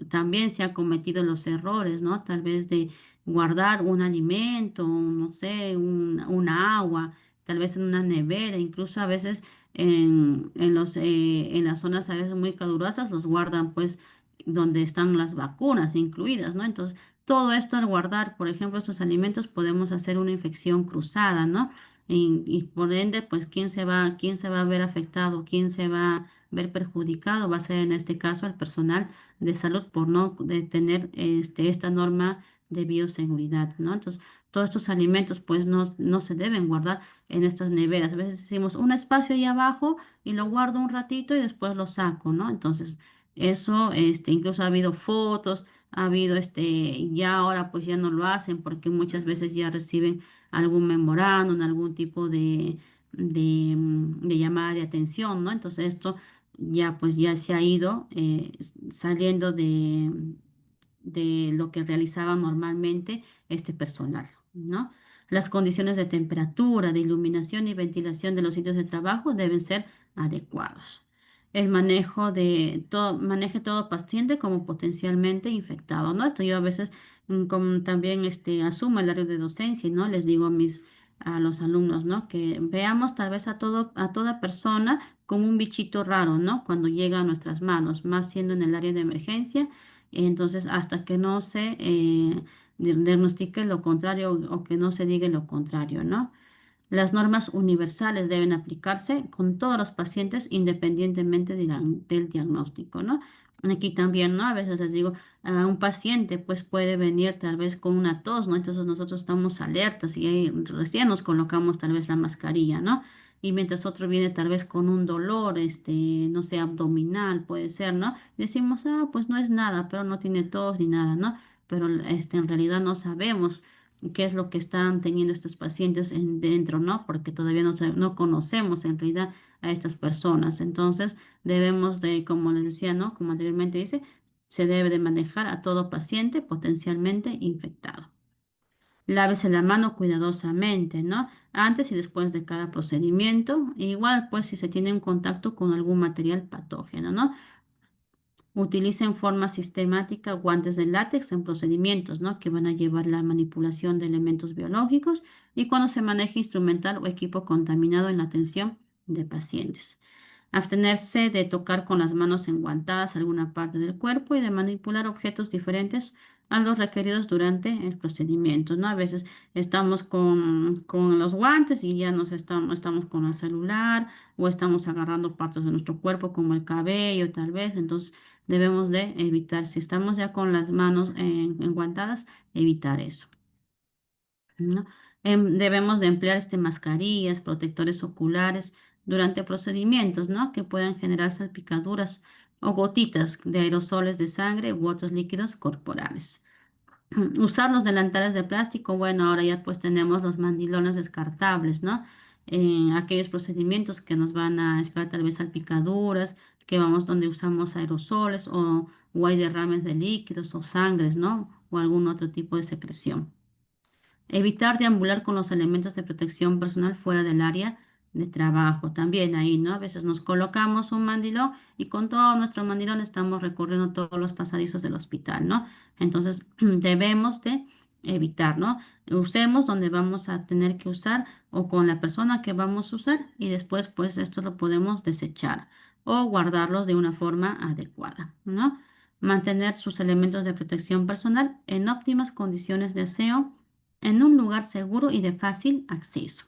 S1: También se han cometido los errores, ¿no? Tal vez de guardar un alimento, no sé, una agua, tal vez en una nevera, incluso a veces en las zonas a veces muy calurosas los guardan pues donde están las vacunas incluidas, ¿no? Entonces, todo esto al guardar, por ejemplo, estos alimentos podemos hacer una infección cruzada, ¿no? Y por ende, pues, quién se va a ver afectado, quién se va a ver perjudicado? Va a ser en este caso el personal de salud por no tener esta norma de bioseguridad, ¿no? Entonces, todos estos alimentos, pues, no se deben guardar en estas neveras. A veces decimos un espacio ahí abajo y lo guardo un ratito y después lo saco, ¿no? Entonces, eso, incluso ha habido fotos, ha habido, ya ahora pues ya no lo hacen porque muchas veces ya reciben algún memorándum, algún tipo de llamada de atención, ¿no? Entonces esto ya pues ya se ha ido saliendo de lo que realizaba normalmente este personal, ¿no? Las condiciones de temperatura, de iluminación y ventilación de los sitios de trabajo deben ser adecuados. El maneje todo paciente como potencialmente infectado, ¿no? Esto yo a veces como también asumo el área de docencia, ¿no? Les digo a los alumnos, ¿no? Que veamos tal vez a toda persona como un bichito raro, ¿no? Cuando llega a nuestras manos, más siendo en el área de emergencia. Entonces, hasta que no se diagnostique lo contrario o que no se diga lo contrario, ¿no? Las normas universales deben aplicarse con todos los pacientes independientemente del diagnóstico, ¿no? Aquí también, ¿no? A veces les digo, a un paciente pues puede venir tal vez con una tos, ¿no? Entonces nosotros estamos alertas y ahí recién nos colocamos tal vez la mascarilla, ¿no? Y mientras otro viene tal vez con un dolor, no sé, abdominal, puede ser, ¿no? Decimos, pues no es nada, pero no tiene tos ni nada, ¿no? Pero en realidad no sabemos qué es lo que están teniendo estos pacientes dentro, ¿no? Porque todavía no conocemos en realidad a estas personas. Entonces, debemos de, como les decía, ¿no? Como anteriormente dice, se debe de manejar a todo paciente potencialmente infectado. Lávese la mano cuidadosamente, ¿no? Antes y después de cada procedimiento. Igual, pues, si se tiene un contacto con algún material patógeno, ¿no? Utiliza en forma sistemática guantes de látex en procedimientos, ¿no? Que van a llevar la manipulación de elementos biológicos y cuando se maneja instrumental o equipo contaminado en la atención de pacientes. Abstenerse de tocar con las manos enguantadas alguna parte del cuerpo y de manipular objetos diferentes a los requeridos durante el procedimiento, ¿no? A veces estamos con los guantes y ya estamos con el celular o estamos agarrando partes de nuestro cuerpo como el cabello, tal vez. Entonces debemos de evitar, si estamos ya con las manos enguantadas, evitar eso, ¿no? Debemos de emplear mascarillas, protectores oculares durante procedimientos, ¿no? Que puedan generar salpicaduras o gotitas de aerosoles de sangre u otros líquidos corporales. Usar los delantales de plástico, bueno, ahora ya pues tenemos los mandilones descartables, ¿no? Aquellos procedimientos que nos van a esperar tal vez salpicaduras, que vamos donde usamos aerosoles o hay derrames de líquidos o sangres, ¿no? O algún otro tipo de secreción. Evitar deambular con los elementos de protección personal fuera del área de trabajo. También ahí, ¿no? A veces nos colocamos un mandilón y con todo nuestro mandilón estamos recorriendo todos los pasadizos del hospital, ¿no? Entonces debemos de evitar, ¿no? Usemos donde vamos a tener que usar o con la persona que vamos a usar y después pues esto lo podemos desechar o guardarlos de una forma adecuada, ¿no? Mantener sus elementos de protección personal en óptimas condiciones de aseo en un lugar seguro y de fácil acceso.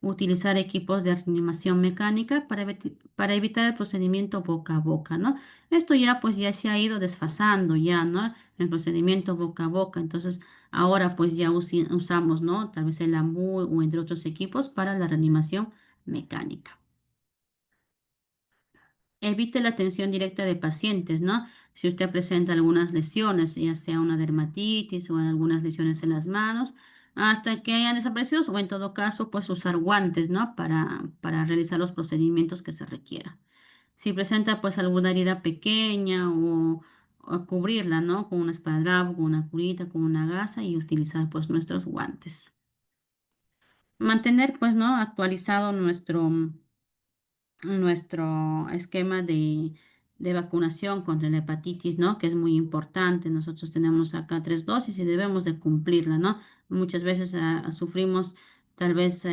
S1: Utilizar equipos de reanimación mecánica para evitar el procedimiento boca a boca, ¿no? Esto ya pues ya se ha ido desfasando ya, ¿no? El procedimiento boca a boca. Entonces ahora pues ya usamos, ¿no? Tal vez el AMBU o entre otros equipos para la reanimación mecánica. Evite la atención directa de pacientes, ¿no? Si usted presenta algunas lesiones, ya sea una dermatitis o algunas lesiones en las manos, hasta que hayan desaparecido, o en todo caso, pues usar guantes, ¿no? Para realizar los procedimientos que se requiera. Si presenta pues alguna herida pequeña o cubrirla, ¿no? Con un esparadrapo, con una curita, con una gasa y utilizar pues nuestros guantes. Mantener pues, ¿no? Actualizado nuestro esquema de vacunación contra la hepatitis, ¿no? Que es muy importante. Nosotros tenemos acá 3 dosis y debemos de cumplirla, ¿no? Muchas veces sufrimos tal vez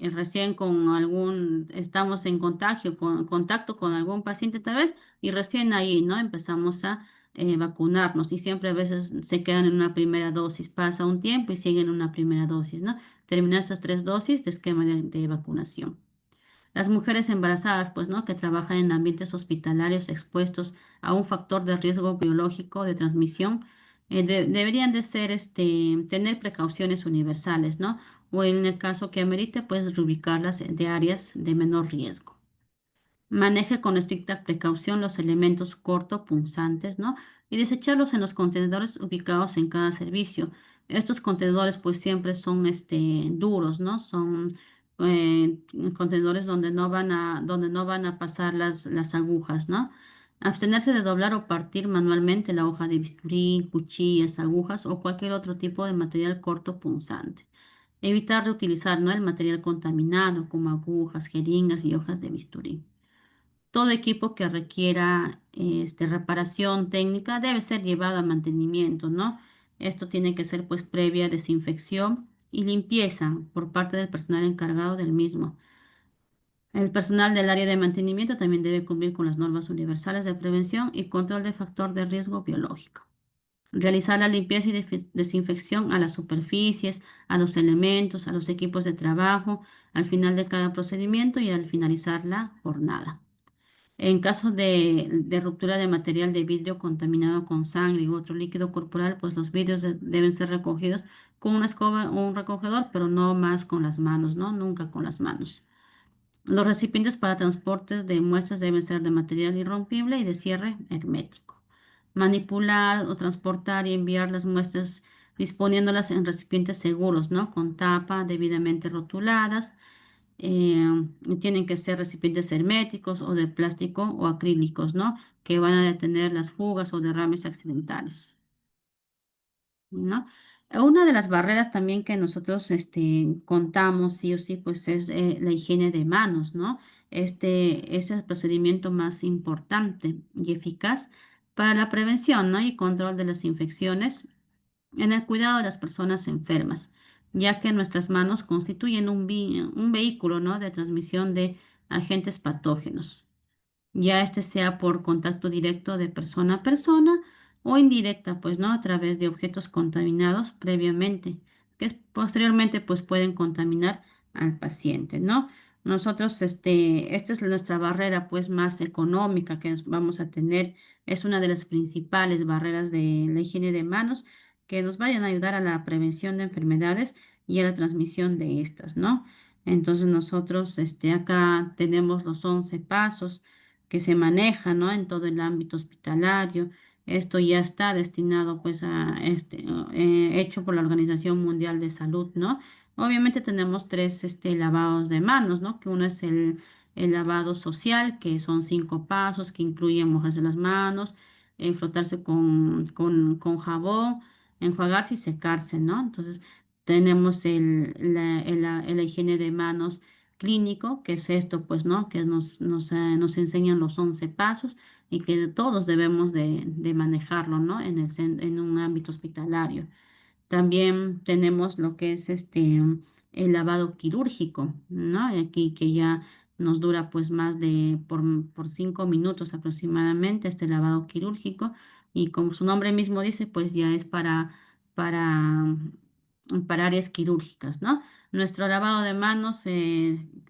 S1: recién con estamos en contacto con algún paciente tal vez y recién ahí, ¿no? Empezamos a vacunarnos y siempre a veces se quedan en una primera dosis, pasa un tiempo y siguen en una primera dosis, ¿no? Terminar esas 3 dosis de esquema de vacunación. Las mujeres embarazadas, pues, ¿no? Que trabajan en ambientes hospitalarios expuestos a un factor de riesgo biológico de transmisión, deberían de ser, tener precauciones universales, ¿no? O en el caso que amerite, pues, reubicarlas de áreas de menor riesgo. Maneje con estricta precaución los elementos cortopunzantes, ¿no? Y desecharlos en los contenedores ubicados en cada servicio. Estos contenedores pues siempre son duros, ¿no? Son eh, contenedores donde no van a pasar las agujas, ¿no? Abstenerse de doblar o partir manualmente la hoja de bisturí, cuchillas, agujas o cualquier otro tipo de material cortopunzante. Evitar reutilizar, ¿no? El material contaminado como agujas, jeringas y hojas de bisturí. Todo equipo que requiera reparación técnica debe ser llevado a mantenimiento, ¿no? Esto tiene que ser pues previa desinfección y limpieza por parte del personal encargado del mismo. El personal del área de mantenimiento también debe cumplir con las normas universales de prevención y control de factor de riesgo biológico. Realizar la limpieza y desinfección a las superficies, a los elementos, a los equipos de trabajo, al final de cada procedimiento y al finalizar la jornada. En caso de ruptura de material de vidrio contaminado con sangre u otro líquido corporal, pues los vidrios deben ser recogidos con una escoba o un recogedor, pero no más con las manos, ¿no? Nunca con las manos. Los recipientes para transportes de muestras deben ser de material irrompible y de cierre hermético. Manipular o transportar y enviar las muestras disponiéndolas en recipientes seguros, ¿no? Con tapa debidamente rotuladas, tienen que ser recipientes herméticos o de plástico o acrílicos, ¿no? Que van a detener las fugas o derrames accidentales, ¿no? Una de las barreras también que nosotros contamos sí o sí, pues es la higiene de manos, ¿no? Este es el procedimiento más importante y eficaz para la prevención, ¿no? Y control de las infecciones en el cuidado de las personas enfermas, ya que nuestras manos constituyen un vehículo, ¿no? De transmisión de agentes patógenos, ya este sea por contacto directo de persona a persona o indirecta, pues, ¿no? A través de objetos contaminados previamente, que posteriormente, pues, pueden contaminar al paciente, ¿no? Nosotros, esta es nuestra barrera, pues, más económica que vamos a tener. Es una de las principales barreras de la higiene de manos que nos vayan a ayudar a la prevención de enfermedades y a la transmisión de estas, ¿no? Entonces nosotros, acá tenemos los 11 pasos que se maneja, ¿no? En todo el ámbito hospitalario. Esto ya está destinado, pues, hecho por la Organización Mundial de Salud, ¿no? Obviamente tenemos tres, lavados de manos, ¿no? Que uno es el lavado social, que son 5 pasos, que incluyen mojarse las manos, frotarse con jabón, enjuagarse y secarse, ¿no? Entonces, tenemos la higiene de manos clínico, que es esto, pues, ¿no? Que nos enseñan los 11 pasos y que todos debemos de manejarlo, ¿no? En un ámbito hospitalario. También tenemos lo que es el lavado quirúrgico, ¿no? Y aquí que ya nos dura pues más de por 5 minutos aproximadamente este lavado quirúrgico y como su nombre mismo dice pues ya es para, para áreas quirúrgicas, ¿no? Nuestro lavado de manos,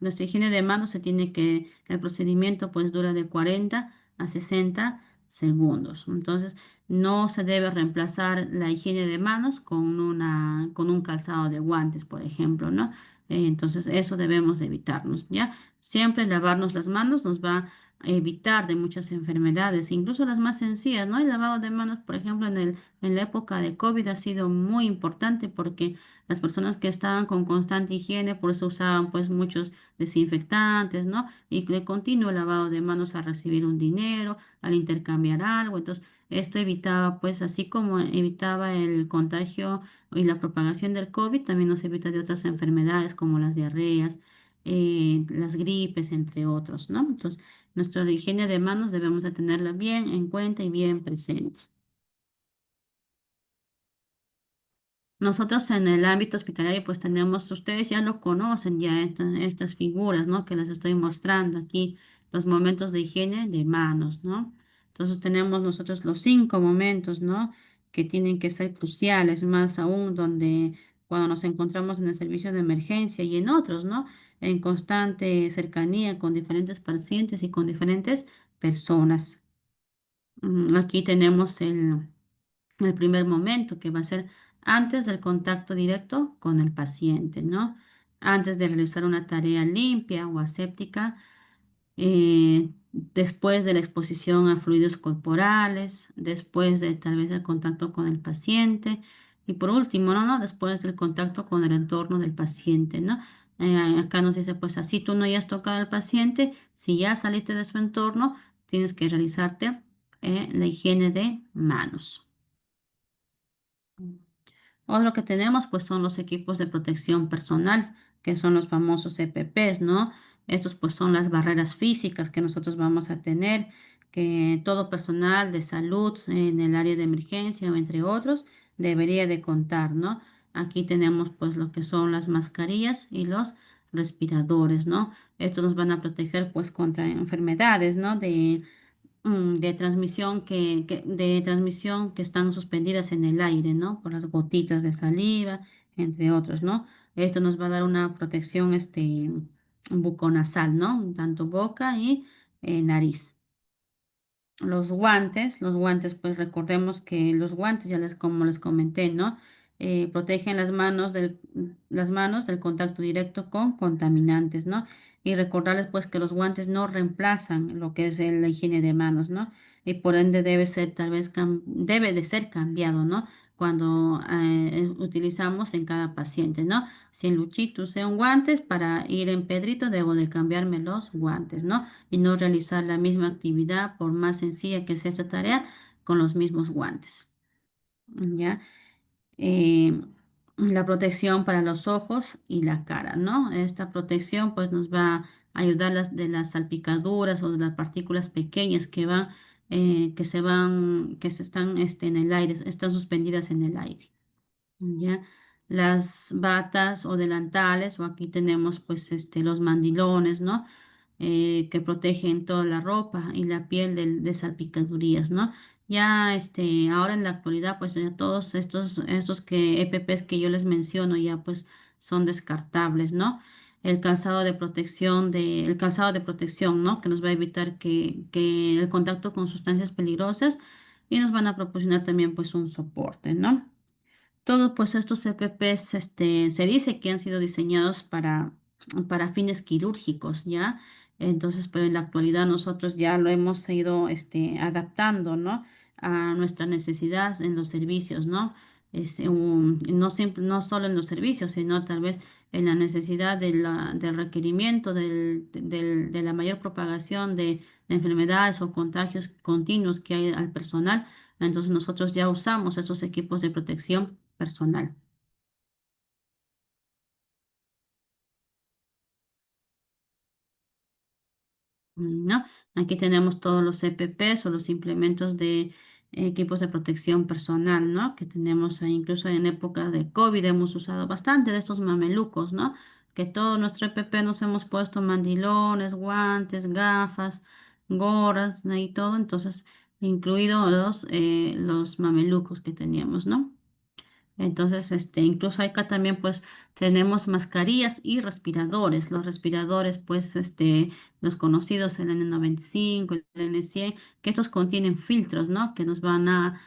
S1: nuestra higiene de manos el procedimiento pues dura de 40 a 60 segundos. Entonces, no se debe reemplazar la higiene de manos con un calzado de guantes, por ejemplo, ¿no? Entonces, eso debemos evitarnos, ¿ya? Siempre lavarnos las manos nos va a evitar de muchas enfermedades, incluso las más sencillas, ¿no? El lavado de manos, por ejemplo, en la época de COVID ha sido muy importante porque las personas que estaban con constante higiene, por eso usaban pues muchos desinfectantes, ¿no? Y de continuo lavado de manos al recibir un dinero, al intercambiar algo. Entonces, esto evitaba, pues, así como evitaba el contagio y la propagación del COVID, también nos evita de otras enfermedades como las diarreas, las gripes, entre otros, ¿no? Entonces, nuestra higiene de manos debemos de tenerla bien en cuenta y bien presente. Nosotros en el ámbito hospitalario pues tenemos, ustedes ya lo conocen, ya estas figuras, ¿no? Que les estoy mostrando aquí, los momentos de higiene de manos, ¿no? Entonces tenemos nosotros los 5 momentos, ¿no? Que tienen que ser cruciales, más aún donde cuando nos encontramos en el servicio de emergencia y en otros, ¿no? En constante cercanía con diferentes pacientes y con diferentes personas. Aquí tenemos el primer momento, que va a ser antes del contacto directo con el paciente, ¿no? Antes de realizar una tarea limpia o aséptica, después de la exposición a fluidos corporales, después de tal vez el contacto con el paciente y por último, ¿no? Después del contacto con el entorno del paciente, ¿no? Acá nos dice, pues así tú no hayas tocado al paciente, si ya saliste de su entorno, tienes que realizarte la higiene de manos. Otro que tenemos pues son los equipos de protección personal, que son los famosos EPPs, ¿no? Estos pues son las barreras físicas que nosotros vamos a tener, que todo personal de salud en el área de emergencia o entre otros debería de contar, ¿no? Aquí tenemos pues lo que son las mascarillas y los respiradores, ¿no? Estos nos van a proteger pues contra enfermedades, ¿no? De transmisión de transmisión que están suspendidas en el aire, ¿no? Por las gotitas de saliva, entre otros, ¿no? Esto nos va a dar una protección, buconasal, ¿no? Tanto boca y nariz. Los guantes, pues recordemos que los guantes, como les comenté, ¿no? Protegen las manos del contacto directo con contaminantes, ¿no? Y recordarles, pues, que los guantes no reemplazan lo que es la higiene de manos, ¿no? Y por ende debe de ser cambiado, ¿no? Cuando utilizamos en cada paciente, ¿no? Si en Luchito usé un guantes para ir en Pedrito, debo de cambiarme los guantes, ¿no? Y no realizar la misma actividad, por más sencilla que sea esta tarea, con los mismos guantes. ¿Ya? Eh, la protección para los ojos y la cara, ¿no? Esta protección pues nos va a ayudar de las salpicaduras o de las partículas pequeñas que se están en el aire, están suspendidas en el aire. ¿Ya? Las batas o delantales, o aquí tenemos pues los mandilones, ¿no? Que protegen toda la ropa y la piel de salpicadurías, ¿no? Ya ahora en la actualidad, pues ya todos EPPs que yo les menciono ya pues son descartables, ¿no? El calzado de protección, ¿no? Que nos va a evitar que el contacto con sustancias peligrosas y nos van a proporcionar también pues un soporte, ¿no? Todos pues estos CPPs se dice que han sido diseñados para fines quirúrgicos, ¿ya? Entonces, pero en la actualidad nosotros ya lo hemos ido adaptando, ¿no? A nuestra necesidad en los servicios, ¿no? No solo en los servicios, sino tal vez en la necesidad del requerimiento de la mayor propagación de enfermedades o contagios continuos que hay al personal. Entonces nosotros ya usamos esos equipos de protección personal, ¿no? Aquí tenemos todos los EPPs o los implementos equipos de protección personal, ¿no? Que tenemos ahí, incluso en épocas de COVID hemos usado bastante de estos mamelucos, ¿no? Que todo nuestro EPP nos hemos puesto mandilones, guantes, gafas, gorras, ¿no? Y todo, entonces, incluido los mamelucos que teníamos, ¿no? Entonces, incluso acá también pues tenemos mascarillas y respiradores. Los respiradores, pues, los conocidos, el N95, el N100, que estos contienen filtros, ¿no? Que nos van a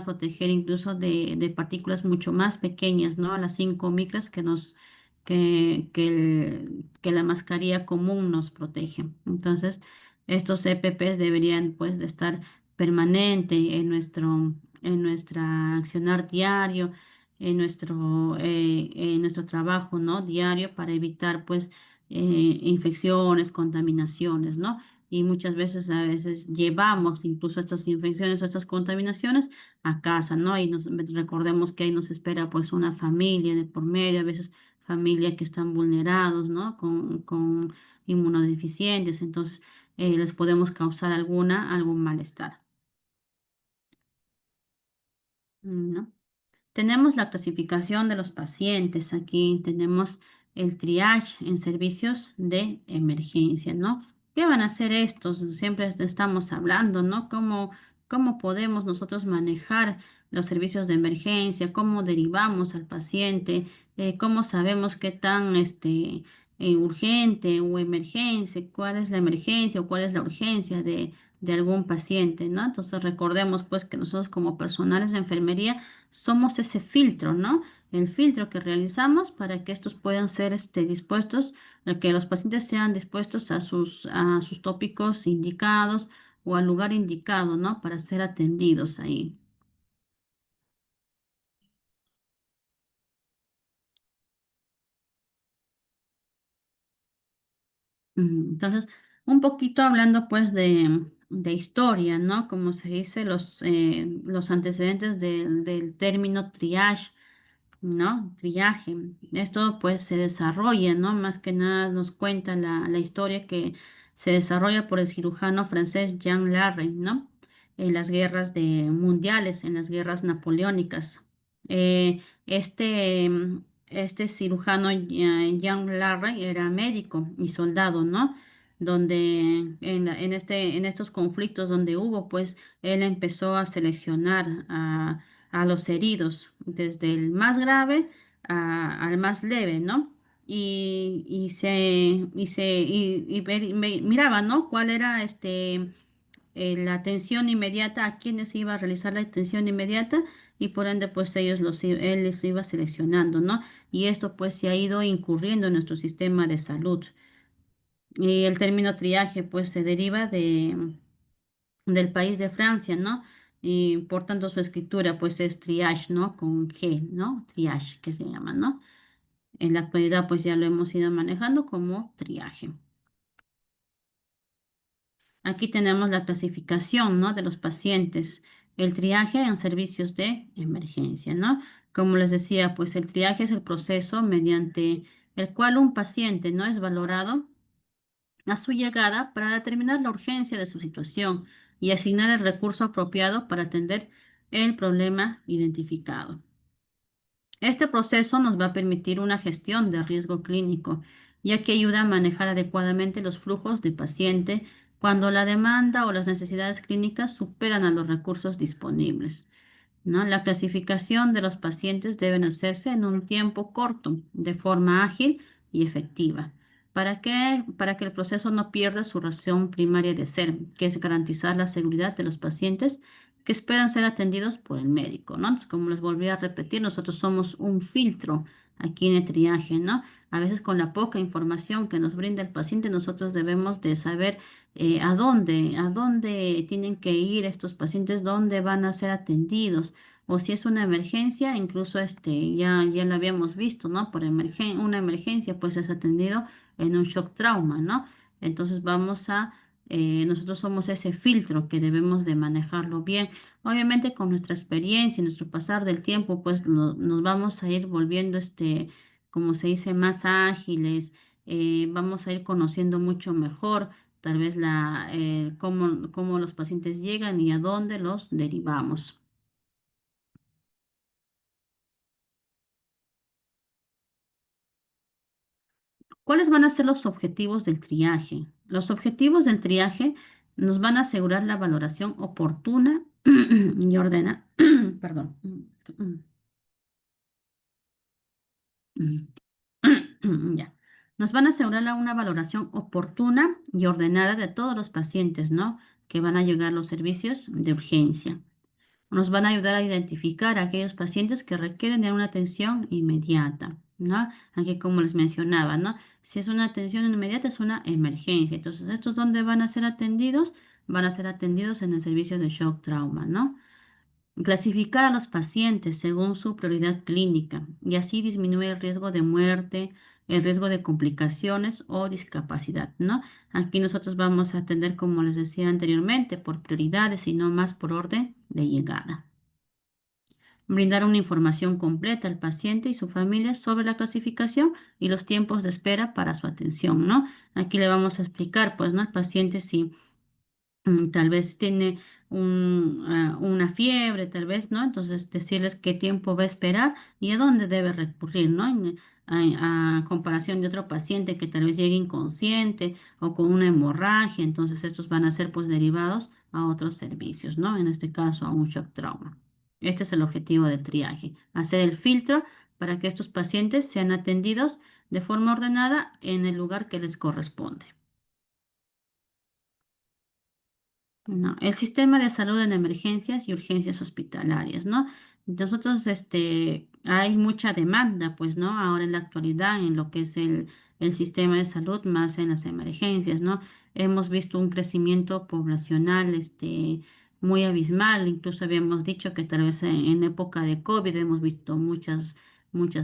S1: proteger incluso de partículas mucho más pequeñas, ¿no? A las 5 micras que la mascarilla común nos protege. Entonces, estos EPPs deberían pues de estar permanente en nuestra accionar diario, en nuestro trabajo, ¿no? Diario para evitar, pues, infecciones, contaminaciones, ¿no? Y muchas veces, a veces llevamos incluso estas infecciones o estas contaminaciones a casa, ¿no? Y recordemos que ahí nos espera, pues, una familia de por medio, a veces familia que están vulnerados, ¿no? Con inmunodeficientes, entonces les podemos causar algún malestar, ¿no? Tenemos la clasificación de los pacientes. Aquí tenemos el triage en servicios de emergencia, ¿no? ¿Qué van a hacer estos? Siempre estamos hablando, ¿no? ¿Cómo podemos nosotros manejar los servicios de emergencia? ¿Cómo derivamos al paciente? ¿Cómo sabemos qué tan urgente o emergencia? ¿Cuál es la emergencia o cuál es la urgencia de algún paciente, ¿no? Entonces recordemos pues que nosotros como personales de enfermería somos ese filtro, ¿no? El filtro que realizamos para que estos puedan ser dispuestos, que los pacientes sean dispuestos a sus tópicos indicados o al lugar indicado, ¿no? Para ser atendidos ahí. Entonces, un poquito hablando pues de historia, ¿no? Como se dice, los antecedentes del término triage. ¿No? Triaje. Esto pues se desarrolla, ¿no? Más que nada nos cuenta la historia que se desarrolla por el cirujano francés Jean Larrey, ¿no? En las guerras mundiales, en las guerras napoleónicas. Este cirujano Jean Larrey era médico y soldado, ¿no? Donde en estos conflictos donde hubo, pues él empezó a seleccionar a los heridos, desde el más grave al más leve, ¿no? Miraba, ¿no? Cuál era la atención inmediata, a quiénes se iba a realizar la atención inmediata y por ende, pues él les iba seleccionando, ¿no? Y esto pues se ha ido incurriendo en nuestro sistema de salud. Y el término triaje pues se deriva del país de Francia, ¿no? Y por tanto su escritura pues es triage, ¿no? Con G, ¿no? Triage, que se llama, ¿no? En la actualidad pues ya lo hemos ido manejando como triaje. Aquí tenemos la clasificación, ¿no? De los pacientes, el triaje en servicios de emergencia, ¿no? Como les decía, pues el triaje es el proceso mediante el cual un paciente no es valorado a su llegada para determinar la urgencia de su situación y asignar el recurso apropiado para atender el problema identificado. Este proceso nos va a permitir una gestión de riesgo clínico, ya que ayuda a manejar adecuadamente los flujos de paciente cuando la demanda o las necesidades clínicas superan a los recursos disponibles, ¿no? La clasificación de los pacientes deben hacerse en un tiempo corto, de forma ágil y efectiva. ¿Para qué? Para que el proceso no pierda su razón primaria de ser, que es garantizar la seguridad de los pacientes que esperan ser atendidos por el médico, ¿no? Entonces, como les volví a repetir, nosotros somos un filtro aquí en el triaje, ¿no? A veces con la poca información que nos brinda el paciente, nosotros debemos de saber a dónde tienen que ir estos pacientes, dónde van a ser atendidos, o si es una emergencia, incluso ya lo habíamos visto, ¿no? Una emergencia, pues es atendido en un shock trauma, ¿no? Entonces nosotros somos ese filtro que debemos de manejarlo bien. Obviamente con nuestra experiencia y nuestro pasar del tiempo, pues nos vamos a ir volviendo, como se dice, más ágiles, vamos a ir conociendo mucho mejor tal vez cómo los pacientes llegan y a dónde los derivamos. ¿Cuáles van a ser los objetivos del triaje? Los objetivos del triaje nos van a asegurar la valoración oportuna y ordena, perdón, ya. Nos van a asegurar una valoración oportuna y ordenada de todos los pacientes, ¿no? Que van a llegar a los servicios de urgencia. Nos van a ayudar a identificar a aquellos pacientes que requieren de una atención inmediata, ¿no? Aquí, como les mencionaba, ¿no? Si es una atención inmediata, es una emergencia. Entonces, ¿estos dónde van a ser atendidos? Van a ser atendidos en el servicio de shock trauma, ¿no? Clasificar a los pacientes según su prioridad clínica y así disminuye el riesgo de muerte, el riesgo de complicaciones o discapacidad, ¿no? Aquí nosotros vamos a atender, como les decía anteriormente, por prioridades y no más por orden de llegada. Brindar una información completa al paciente y su familia sobre la clasificación y los tiempos de espera para su atención, ¿no? Aquí le vamos a explicar, pues, ¿no? Al paciente si tal vez tiene una fiebre, tal vez, ¿no? Entonces, decirles qué tiempo va a esperar y a dónde debe recurrir, ¿no? A comparación de otro paciente que tal vez llegue inconsciente o con una hemorragia, entonces estos van a ser pues derivados a otros servicios, ¿no? En este caso, a un shock trauma. Este es el objetivo del triaje, hacer el filtro para que estos pacientes sean atendidos de forma ordenada en el lugar que les corresponde. No, el sistema de salud en emergencias y urgencias hospitalarias, ¿no? Nosotros, hay mucha demanda, pues, ¿no? Ahora en la actualidad en lo que es el sistema de salud, más en las emergencias, ¿no? Hemos visto un crecimiento poblacional, muy abismal. Incluso habíamos dicho que tal vez en época de COVID hemos visto muchas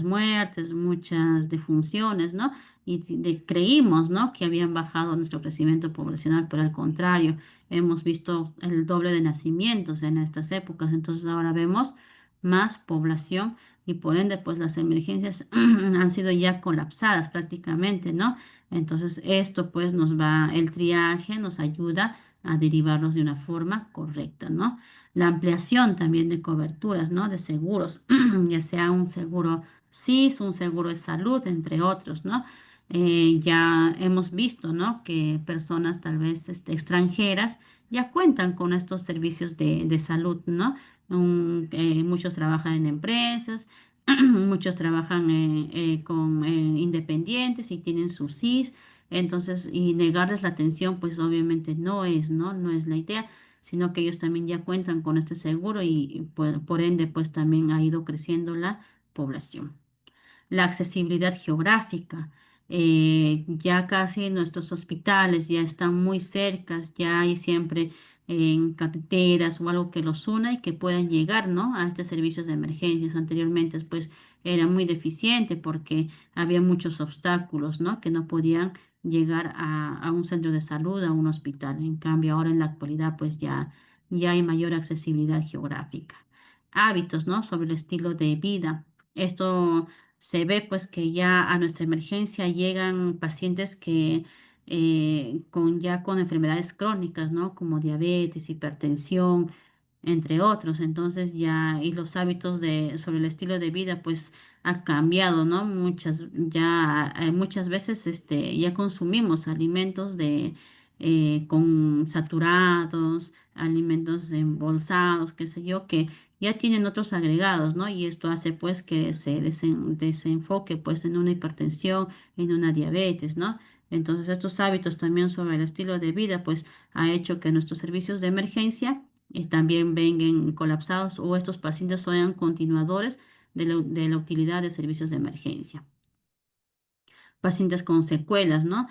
S1: muertes, muchas defunciones, ¿no? Y creímos, ¿no? Que habían bajado nuestro crecimiento poblacional, pero al contrario. Hemos visto el doble de nacimientos en estas épocas, entonces ahora vemos más población y por ende pues las emergencias han sido ya colapsadas prácticamente, ¿no? Entonces esto pues el triaje nos ayuda a derivarlos de una forma correcta, ¿no? La ampliación también de coberturas, ¿no? De seguros, ya sea un seguro SIS, un seguro de salud, entre otros, ¿no? Ya hemos visto, ¿no? Que personas tal vez extranjeras ya cuentan con estos servicios de salud, ¿no? Muchos trabajan en empresas, muchos trabajan con independientes y tienen su SIS, entonces, y negarles la atención, pues obviamente no es, ¿no? No es la idea, sino que ellos también ya cuentan con este seguro y por ende, pues también ha ido creciendo la población. La accesibilidad geográfica. Ya casi nuestros hospitales ya están muy cercas, ya hay siempre en carreteras o algo que los una y que puedan llegar, ¿no? A estos servicios de emergencias. Anteriormente, pues, era muy deficiente porque había muchos obstáculos, ¿no? Que no podían llegar a un centro de salud, a un hospital. En cambio, ahora en la actualidad, pues ya hay mayor accesibilidad geográfica. Hábitos, ¿no? Sobre el estilo de vida. Esto se ve pues que ya a nuestra emergencia llegan pacientes que con enfermedades crónicas, ¿no? Como diabetes, hipertensión, entre otros. Entonces ya, y los hábitos sobre el estilo de vida, pues ha cambiado, ¿no? Muchas veces ya consumimos alimentos con saturados, alimentos embolsados, qué sé yo, que ya tienen otros agregados, ¿no? Y esto hace pues que se desenfoque pues en una hipertensión, en una diabetes, ¿no? Entonces estos hábitos también sobre el estilo de vida pues ha hecho que nuestros servicios de emergencia también vengan colapsados o estos pacientes sean continuadores de la utilidad de servicios de emergencia. Pacientes con secuelas, ¿no?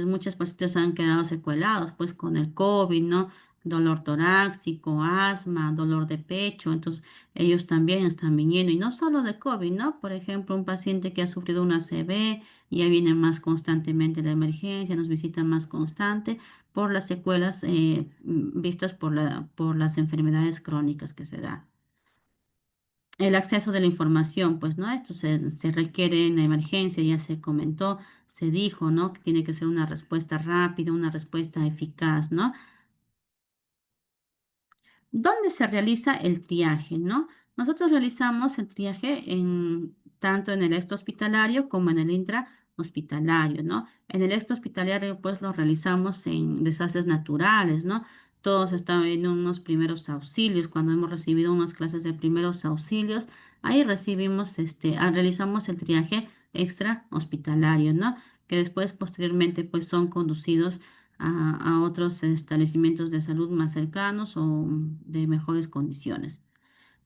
S1: Muchos pacientes han quedado secuelados, pues con el COVID, ¿no? Dolor torácico, asma, dolor de pecho, entonces ellos también están viniendo, y no solo de COVID, ¿no? Por ejemplo, un paciente que ha sufrido una ACV, ya viene más constantemente a la emergencia, nos visita más constante por las secuelas vistas por las enfermedades crónicas que se dan. el acceso de la información, pues, ¿no? Esto se requiere en la emergencia, ya se comentó, se dijo, ¿no? Que tiene que ser una respuesta rápida, una respuesta eficaz, ¿no? ¿Dónde se realiza el triaje, no? Nosotros realizamos el triaje tanto en el extrahospitalario como en el intrahospitalario, ¿no? En el extrahospitalario, pues, lo realizamos en desastres naturales, ¿no? Todos están en unos primeros auxilios, cuando hemos recibido unas clases de primeros auxilios, ahí recibimos, realizamos el triaje extrahospitalario, ¿no? Que después, posteriormente, pues, son conducidos a otros establecimientos de salud más cercanos o de mejores condiciones.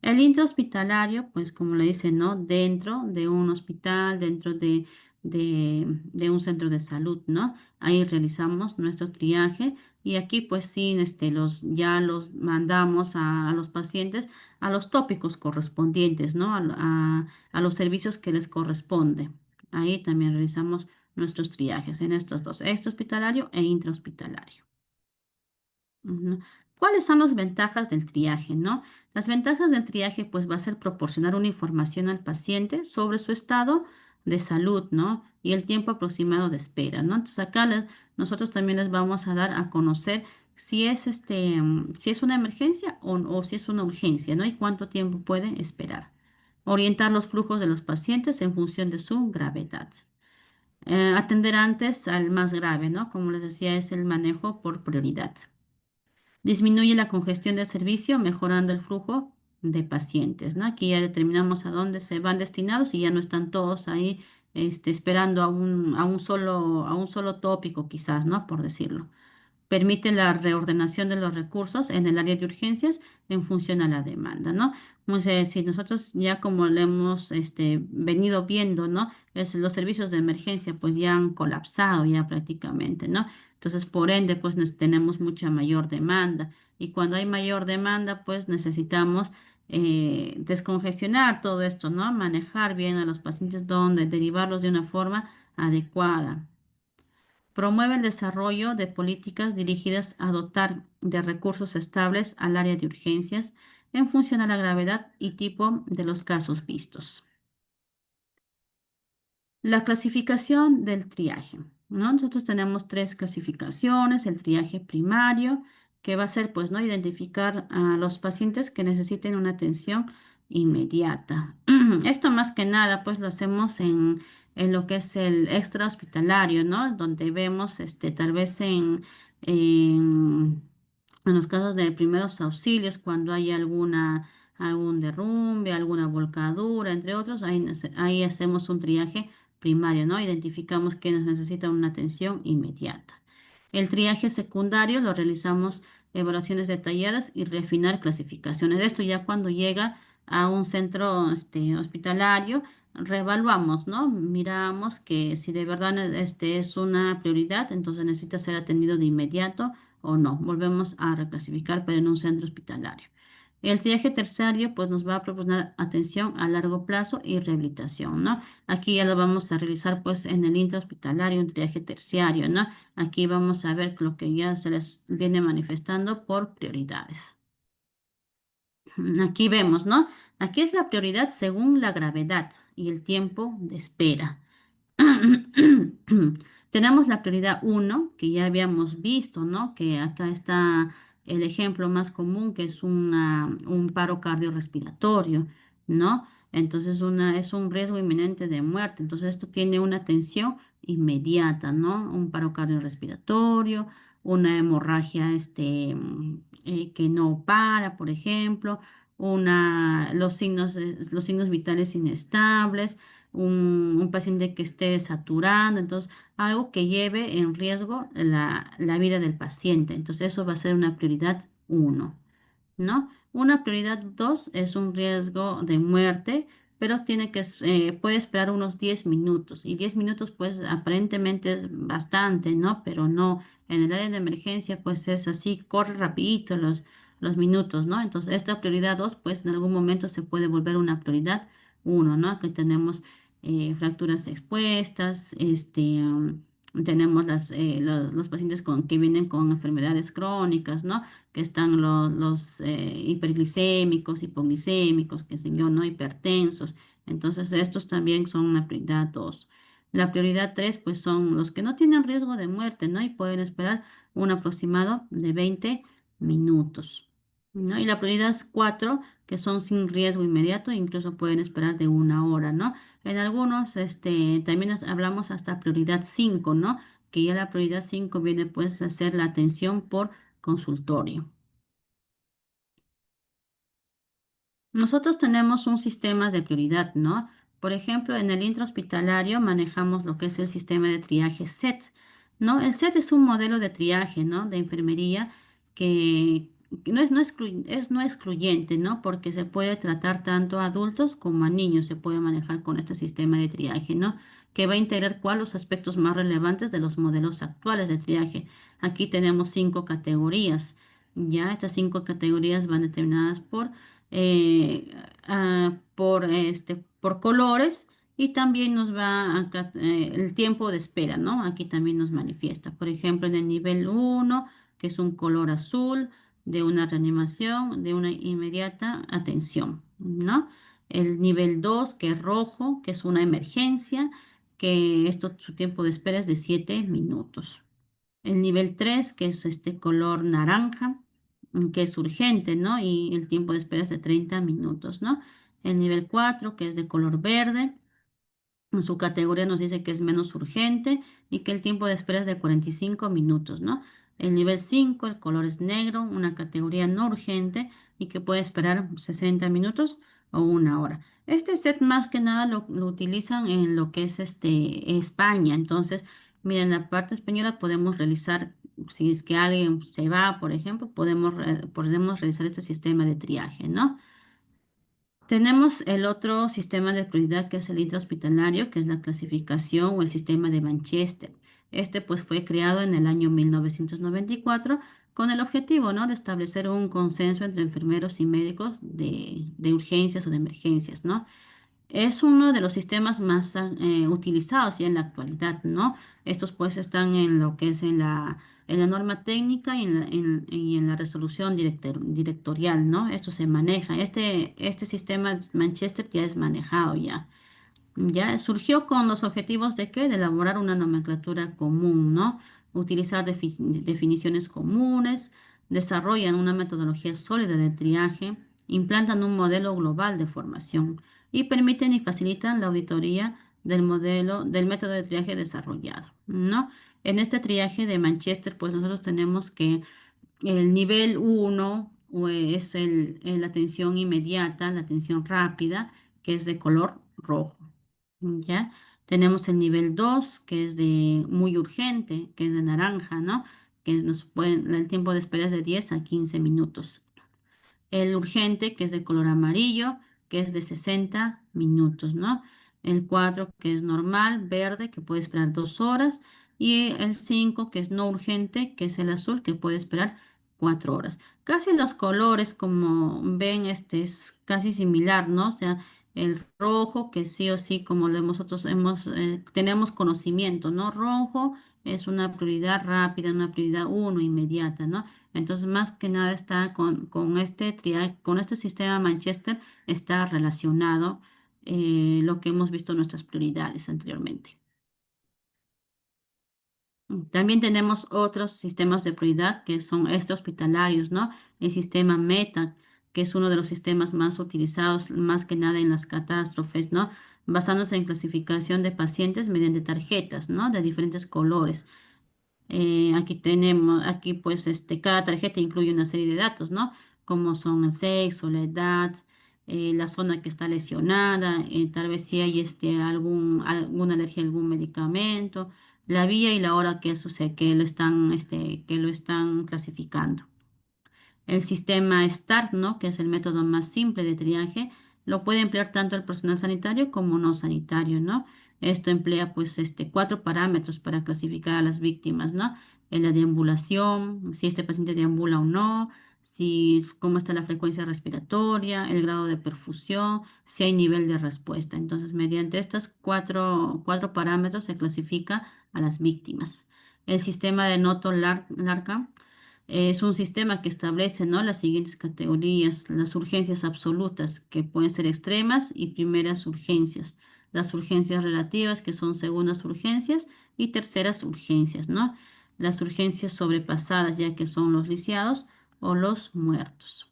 S1: El intrahospitalario, pues como le dicen, ¿no? Dentro de un hospital, dentro de un centro de salud, ¿no? Ahí realizamos nuestro triaje y aquí pues sí, ya los mandamos a los pacientes a los tópicos correspondientes, ¿no? A los servicios que les corresponde. Ahí también realizamos nuestros triajes en estos dos, extrahospitalario e intrahospitalario. Ujú. ¿Cuáles son las ventajas del triaje, no? Las ventajas del triaje, pues, va a ser proporcionar una información al paciente sobre su estado de salud, ¿no? Y el tiempo aproximado de espera, ¿no? Entonces, nosotros también les vamos a dar a conocer si es una emergencia o si es una urgencia, ¿no? Y cuánto tiempo puede esperar. Orientar los flujos de los pacientes en función de su gravedad. Atender antes al más grave, ¿no? Como les decía, es el manejo por prioridad. Disminuye la congestión del servicio, mejorando el flujo de pacientes, ¿no? Aquí ya determinamos a dónde se van destinados y ya no están todos ahí, esperando a un solo tópico, quizás, ¿no? Por decirlo. Permite la reordenación de los recursos en el área de urgencias en función a la demanda, ¿no? Entonces, si nosotros ya como lo hemos venido viendo, ¿no? Los servicios de emergencia pues ya han colapsado ya prácticamente, ¿no? Entonces, por ende, pues tenemos mucha mayor demanda y cuando hay mayor demanda, pues necesitamos descongestionar todo esto, ¿no? Manejar bien a los pacientes donde derivarlos de una forma adecuada. Promueve el desarrollo de políticas dirigidas a dotar de recursos estables al área de urgencias en función a la gravedad y tipo de los casos vistos. La clasificación del triaje, ¿no? Nosotros tenemos tres clasificaciones: el triaje primario, que va a ser, pues, ¿no? Identificar a los pacientes que necesiten una atención inmediata. Esto más que nada, pues, lo hacemos en lo que es el extra hospitalario, ¿no? Donde vemos, tal vez en, en los casos de primeros auxilios, cuando hay algún derrumbe, alguna volcadura, entre otros, ahí hacemos un triaje primario, ¿no? Identificamos quienes necesitan una atención inmediata. El triaje secundario lo realizamos evaluaciones detalladas y refinar clasificaciones. Esto ya cuando llega a un centro hospitalario, reevaluamos, ¿no? Miramos que si de verdad es una prioridad, entonces necesita ser atendido de inmediato o no. Volvemos a reclasificar, pero en un centro hospitalario. El triaje terciario, pues nos va a proporcionar atención a largo plazo y rehabilitación, ¿no? Aquí ya lo vamos a realizar pues en el intrahospitalario, un triaje terciario, ¿no? Aquí vamos a ver lo que ya se les viene manifestando por prioridades. Aquí vemos, ¿no? Aquí es la prioridad según la gravedad y el tiempo de espera. Tenemos la prioridad uno que ya habíamos visto, ¿no? Que acá está el ejemplo más común, que es un paro cardiorrespiratorio, ¿no? Entonces, es un riesgo inminente de muerte. Entonces, esto tiene una atención inmediata, ¿no? Un paro cardiorrespiratorio, una hemorragia, que no para, por ejemplo, los signos vitales inestables, un paciente que esté saturando, entonces algo que lleve en riesgo la vida del paciente. Entonces eso va a ser una prioridad uno, ¿no? Una prioridad dos es un riesgo de muerte, pero puede esperar unos 10 minutos. Y 10 minutos, pues aparentemente es bastante, ¿no? Pero no, en el área de emergencia, pues es así, corre rapidito los minutos, ¿no? Entonces esta prioridad dos, pues en algún momento se puede volver una prioridad uno, ¿no? Aquí tenemos fracturas expuestas, Tenemos los pacientes que vienen con enfermedades crónicas, ¿no? Que están los hiperglicémicos, hipoglicémicos, qué sé yo, ¿no? Hipertensos. Entonces, estos también son una prioridad 2. La prioridad 3 pues son los que no tienen riesgo de muerte, ¿no? Y pueden esperar un aproximado de 20 minutos, ¿no? Y la prioridad 4 que son sin riesgo inmediato, incluso pueden esperar de una hora, ¿no? En algunos, también hablamos hasta prioridad 5, ¿no? Que ya la prioridad 5 viene pues a ser la atención por consultorio. Nosotros tenemos un sistema de prioridad, ¿no? Por ejemplo, en el intrahospitalario manejamos lo que es el sistema de triaje SET, ¿no? El SET es un modelo de triaje, ¿no? De enfermería que no excluyente, ¿no? Porque se puede tratar tanto a adultos como a niños, se puede manejar con este sistema de triaje, ¿no? Que va a integrar cuáles los aspectos más relevantes de los modelos actuales de triaje. Aquí tenemos 5 categorías. Ya estas 5 categorías van determinadas eh, por colores y también nos va el tiempo de espera, ¿no? Aquí también nos manifiesta. Por ejemplo, en el nivel 1 que es un color azul, de una reanimación, de una inmediata atención, ¿no? El nivel 2 que es rojo, que es una emergencia, que esto, su tiempo de espera es de 7 minutos. El nivel 3 que es este color naranja, que es urgente, ¿no? Y el tiempo de espera es de 30 minutos, ¿no? El nivel 4 que es de color verde, en su categoría nos dice que es menos urgente y que el tiempo de espera es de 45 minutos, ¿no? El nivel 5 el color es negro, una categoría no urgente y que puede esperar 60 minutos o una hora. Este set más que nada lo utilizan en lo que es España. Entonces, miren, en la parte española podemos realizar, si es que alguien se va, por ejemplo, podemos realizar este sistema de triaje, ¿no? Tenemos el otro sistema de prioridad que es el intrahospitalario, que es la clasificación o el sistema de Manchester. Este pues fue creado en el año 1994 con el objetivo, ¿no? De establecer un consenso entre enfermeros y médicos de urgencias o de emergencias, ¿no? Es uno de los sistemas más utilizados ya en la actualidad, ¿no? Estos pues están en lo que es en la norma técnica y en la resolución directorial, ¿no? Esto se maneja. Este sistema Manchester ya es manejado ya. Ya surgió con los objetivos de qué? De elaborar una nomenclatura común, ¿no? Utilizar definiciones comunes, desarrollan una metodología sólida de triaje, implantan un modelo global de formación y permiten y facilitan la auditoría del método de triaje desarrollado, ¿no? En este triaje de Manchester, pues nosotros tenemos que el nivel 1 es la atención inmediata, la atención rápida, que es de color rojo. ¿Ya? Tenemos el nivel 2 que es de muy urgente, que es de naranja, ¿no? El tiempo de espera es de 10 a 15 minutos. El urgente, que es de color amarillo, que es de 60 minutos, ¿no? El 4 que es normal, verde, que puede esperar 2 horas. Y el 5 que es no urgente, que es el azul, que puede esperar 4 horas. Casi los colores, como ven, este es casi similar, ¿no? O sea, el rojo, que sí o sí, como nosotros tenemos conocimiento, ¿no? Rojo es una prioridad rápida, una prioridad uno inmediata, ¿no? Entonces, más que nada está con este sistema Manchester, está relacionado lo que hemos visto en nuestras prioridades anteriormente. También tenemos otros sistemas de prioridad que son hospitalarios, ¿no? El sistema META, que es uno de los sistemas más utilizados, más que nada en las catástrofes, ¿no? Basándose en clasificación de pacientes mediante tarjetas, ¿no? De diferentes colores. Aquí pues cada tarjeta incluye una serie de datos, ¿no? Como son el sexo, la edad, la zona que está lesionada, tal vez si hay alguna alergia a algún medicamento, la vía y la hora que sucede, que lo están clasificando. El sistema START, ¿no? Que es el método más simple de triaje, lo puede emplear tanto el personal sanitario como no sanitario, ¿no? Esto emplea pues 4 parámetros para clasificar a las víctimas, ¿no? En la deambulación, si este paciente deambula o no, cómo está la frecuencia respiratoria, el grado de perfusión, si hay nivel de respuesta. Entonces, mediante estos cuatro parámetros se clasifica a las víctimas. El sistema de Noto Larca es un sistema que establece, ¿no?, las siguientes categorías: las urgencias absolutas, que pueden ser extremas, y primeras urgencias; las urgencias relativas, que son segundas urgencias, y terceras urgencias, ¿no? Las urgencias sobrepasadas, ya que son los lisiados o los muertos.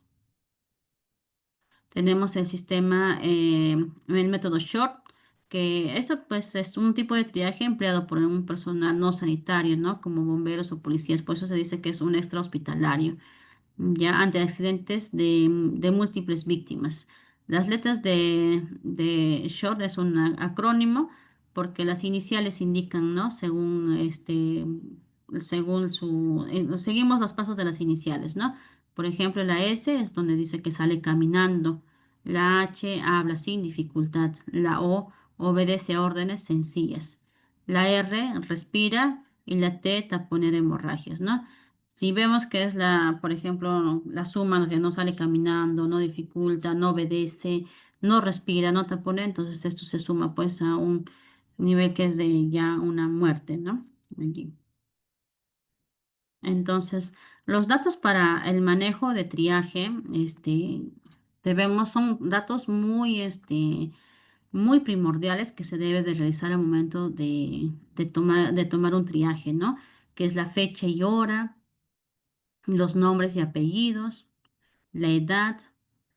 S1: Tenemos el sistema, el método SHORT, que esto pues es un tipo de triaje empleado por un personal no sanitario, ¿no?, como bomberos o policías. Por eso se dice que es un extrahospitalario, ya ante accidentes de múltiples víctimas. Las letras de SHORT es un acrónimo porque las iniciales indican, ¿no? Según seguimos los pasos de las iniciales, ¿no? Por ejemplo, la S es donde dice que sale caminando. La H habla sin dificultad. La O obedece órdenes sencillas. La R respira y la T taponer hemorragias, ¿no? Si vemos que es por ejemplo, la suma que no sale caminando, no dificulta, no obedece, no respira, no tapone, entonces esto se suma pues a un nivel que es de ya una muerte, ¿no? Allí. Entonces, los datos para el manejo de triaje, son datos muy primordiales que se debe de realizar al momento de tomar un triaje, ¿no? Que es la fecha y hora, los nombres y apellidos, la edad,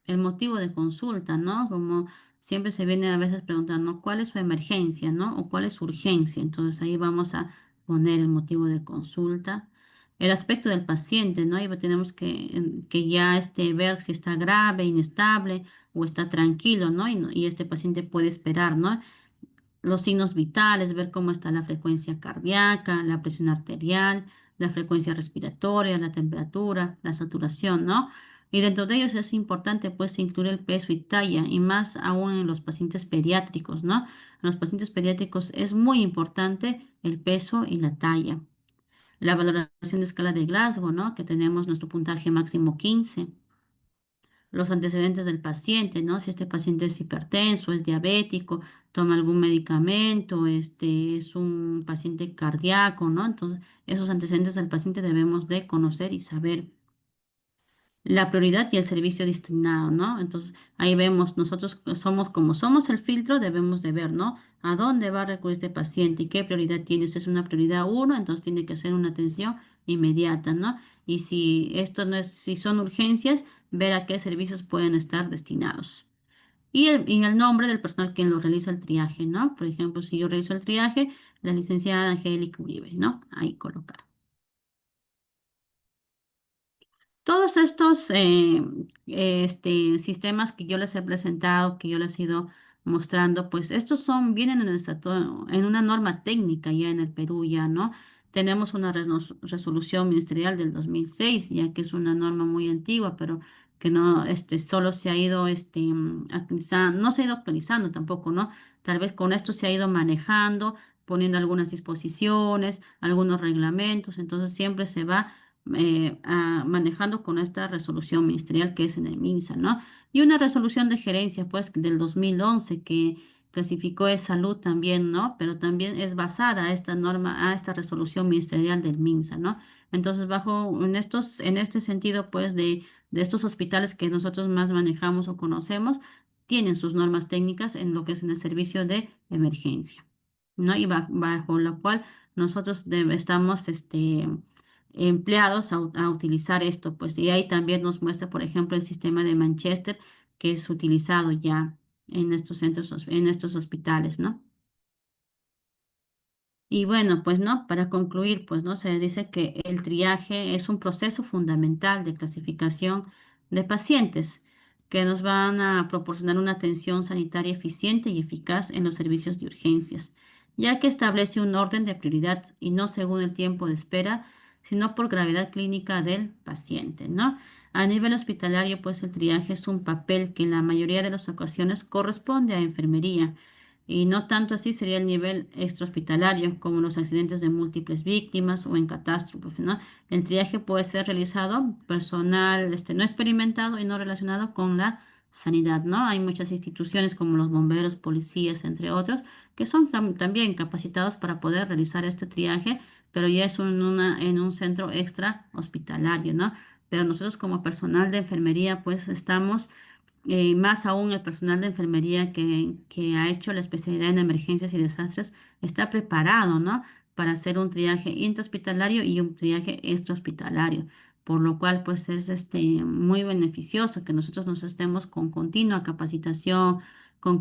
S1: el motivo de consulta, ¿no? Como siempre se viene a veces preguntando cuál es su emergencia, ¿no? O cuál es su urgencia. Entonces ahí vamos a poner el motivo de consulta. El aspecto del paciente, ¿no? Ahí tenemos que ya ver si está grave, inestable o está tranquilo, ¿no? Y este paciente puede esperar, ¿no? Los signos vitales, ver cómo está la frecuencia cardíaca, la presión arterial, la frecuencia respiratoria, la temperatura, la saturación, ¿no? Y dentro de ellos es importante pues incluir el peso y talla, y más aún en los pacientes pediátricos, ¿no? En los pacientes pediátricos es muy importante el peso y la talla. La valoración de escala de Glasgow, ¿no? Que tenemos nuestro puntaje máximo 15. Los antecedentes del paciente, ¿no? Si este paciente es hipertenso, es diabético, toma algún medicamento, es un paciente cardíaco, ¿no? Entonces, esos antecedentes del paciente debemos de conocer y saber. La prioridad y el servicio destinado, ¿no? Entonces, ahí vemos, nosotros somos como somos el filtro, debemos de ver, ¿no? A dónde va a recurrir este paciente y qué prioridad tiene. Si es una prioridad uno, entonces tiene que ser una atención inmediata, ¿no? Y si esto no es, si son urgencias, ver a qué servicios pueden estar destinados. Y el nombre del personal quien lo realiza el triaje, ¿no? Por ejemplo, si yo realizo el triaje, la licenciada Angélica Uribe, ¿no? Ahí colocar. Todos estos sistemas que yo les he presentado, que yo les he ido mostrando, pues estos vienen en en una norma técnica ya en el Perú, ya, ¿no? Tenemos una resolución ministerial del 2006, ya que es una norma muy antigua, pero que no, solo se ha ido, actualizando, no se ha ido actualizando tampoco, ¿no? Tal vez con esto se ha ido manejando, poniendo algunas disposiciones, algunos reglamentos, entonces siempre se va manejando con esta resolución ministerial que es en el MINSA, ¿no? Y una resolución de gerencia, pues, del 2011 que clasificó de salud también, ¿no? Pero también es basada a esta norma, a esta resolución ministerial del MINSA, ¿no? Entonces, en este sentido, pues, de estos hospitales que nosotros más manejamos o conocemos, tienen sus normas técnicas en lo que es en el servicio de emergencia, ¿no? Y bajo lo cual nosotros estamos, empleados a utilizar esto, pues, y ahí también nos muestra, por ejemplo, el sistema de Manchester que es utilizado ya en estos centros, en estos hospitales, ¿no? Y bueno, pues no, para concluir, pues no, se dice que el triaje es un proceso fundamental de clasificación de pacientes que nos van a proporcionar una atención sanitaria eficiente y eficaz en los servicios de urgencias, ya que establece un orden de prioridad y no según el tiempo de espera, sino por gravedad clínica del paciente, ¿no? A nivel hospitalario, pues el triaje es un papel que en la mayoría de las ocasiones corresponde a enfermería, y no tanto así sería el nivel extrahospitalario, como los accidentes de múltiples víctimas o en catástrofes, ¿no? El triaje puede ser realizado personal, no experimentado y no relacionado con la sanidad, ¿no? Hay muchas instituciones como los bomberos, policías, entre otros, que son también capacitados para poder realizar este triaje, pero ya es en un centro extra hospitalario, ¿no? Pero nosotros como personal de enfermería, pues estamos más aún el personal de enfermería que ha hecho la especialidad en emergencias y desastres está preparado, ¿no? Para hacer un triaje intrahospitalario y un triaje extrahospitalario, por lo cual pues es muy beneficioso que nosotros nos estemos con continua capacitación, con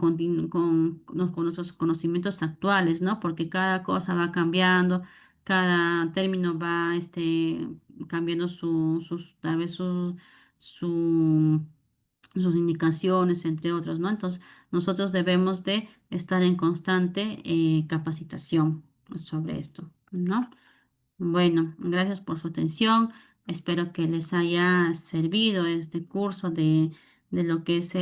S1: nuestros conocimientos actuales, ¿no? Porque cada cosa va cambiando, cada término va cambiando tal vez su sus indicaciones, entre otros, ¿no? Entonces, nosotros debemos de estar en constante capacitación sobre esto, ¿no? Bueno, gracias por su atención. Espero que les haya servido este curso de lo que es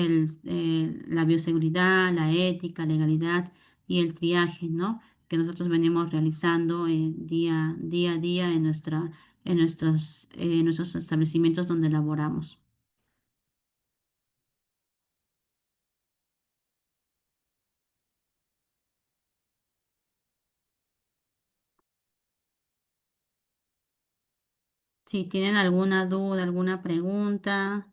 S1: la bioseguridad, la ética, legalidad y el triaje, ¿no? Que nosotros venimos realizando día a día en nuestros establecimientos donde laboramos. Si tienen alguna duda, alguna pregunta,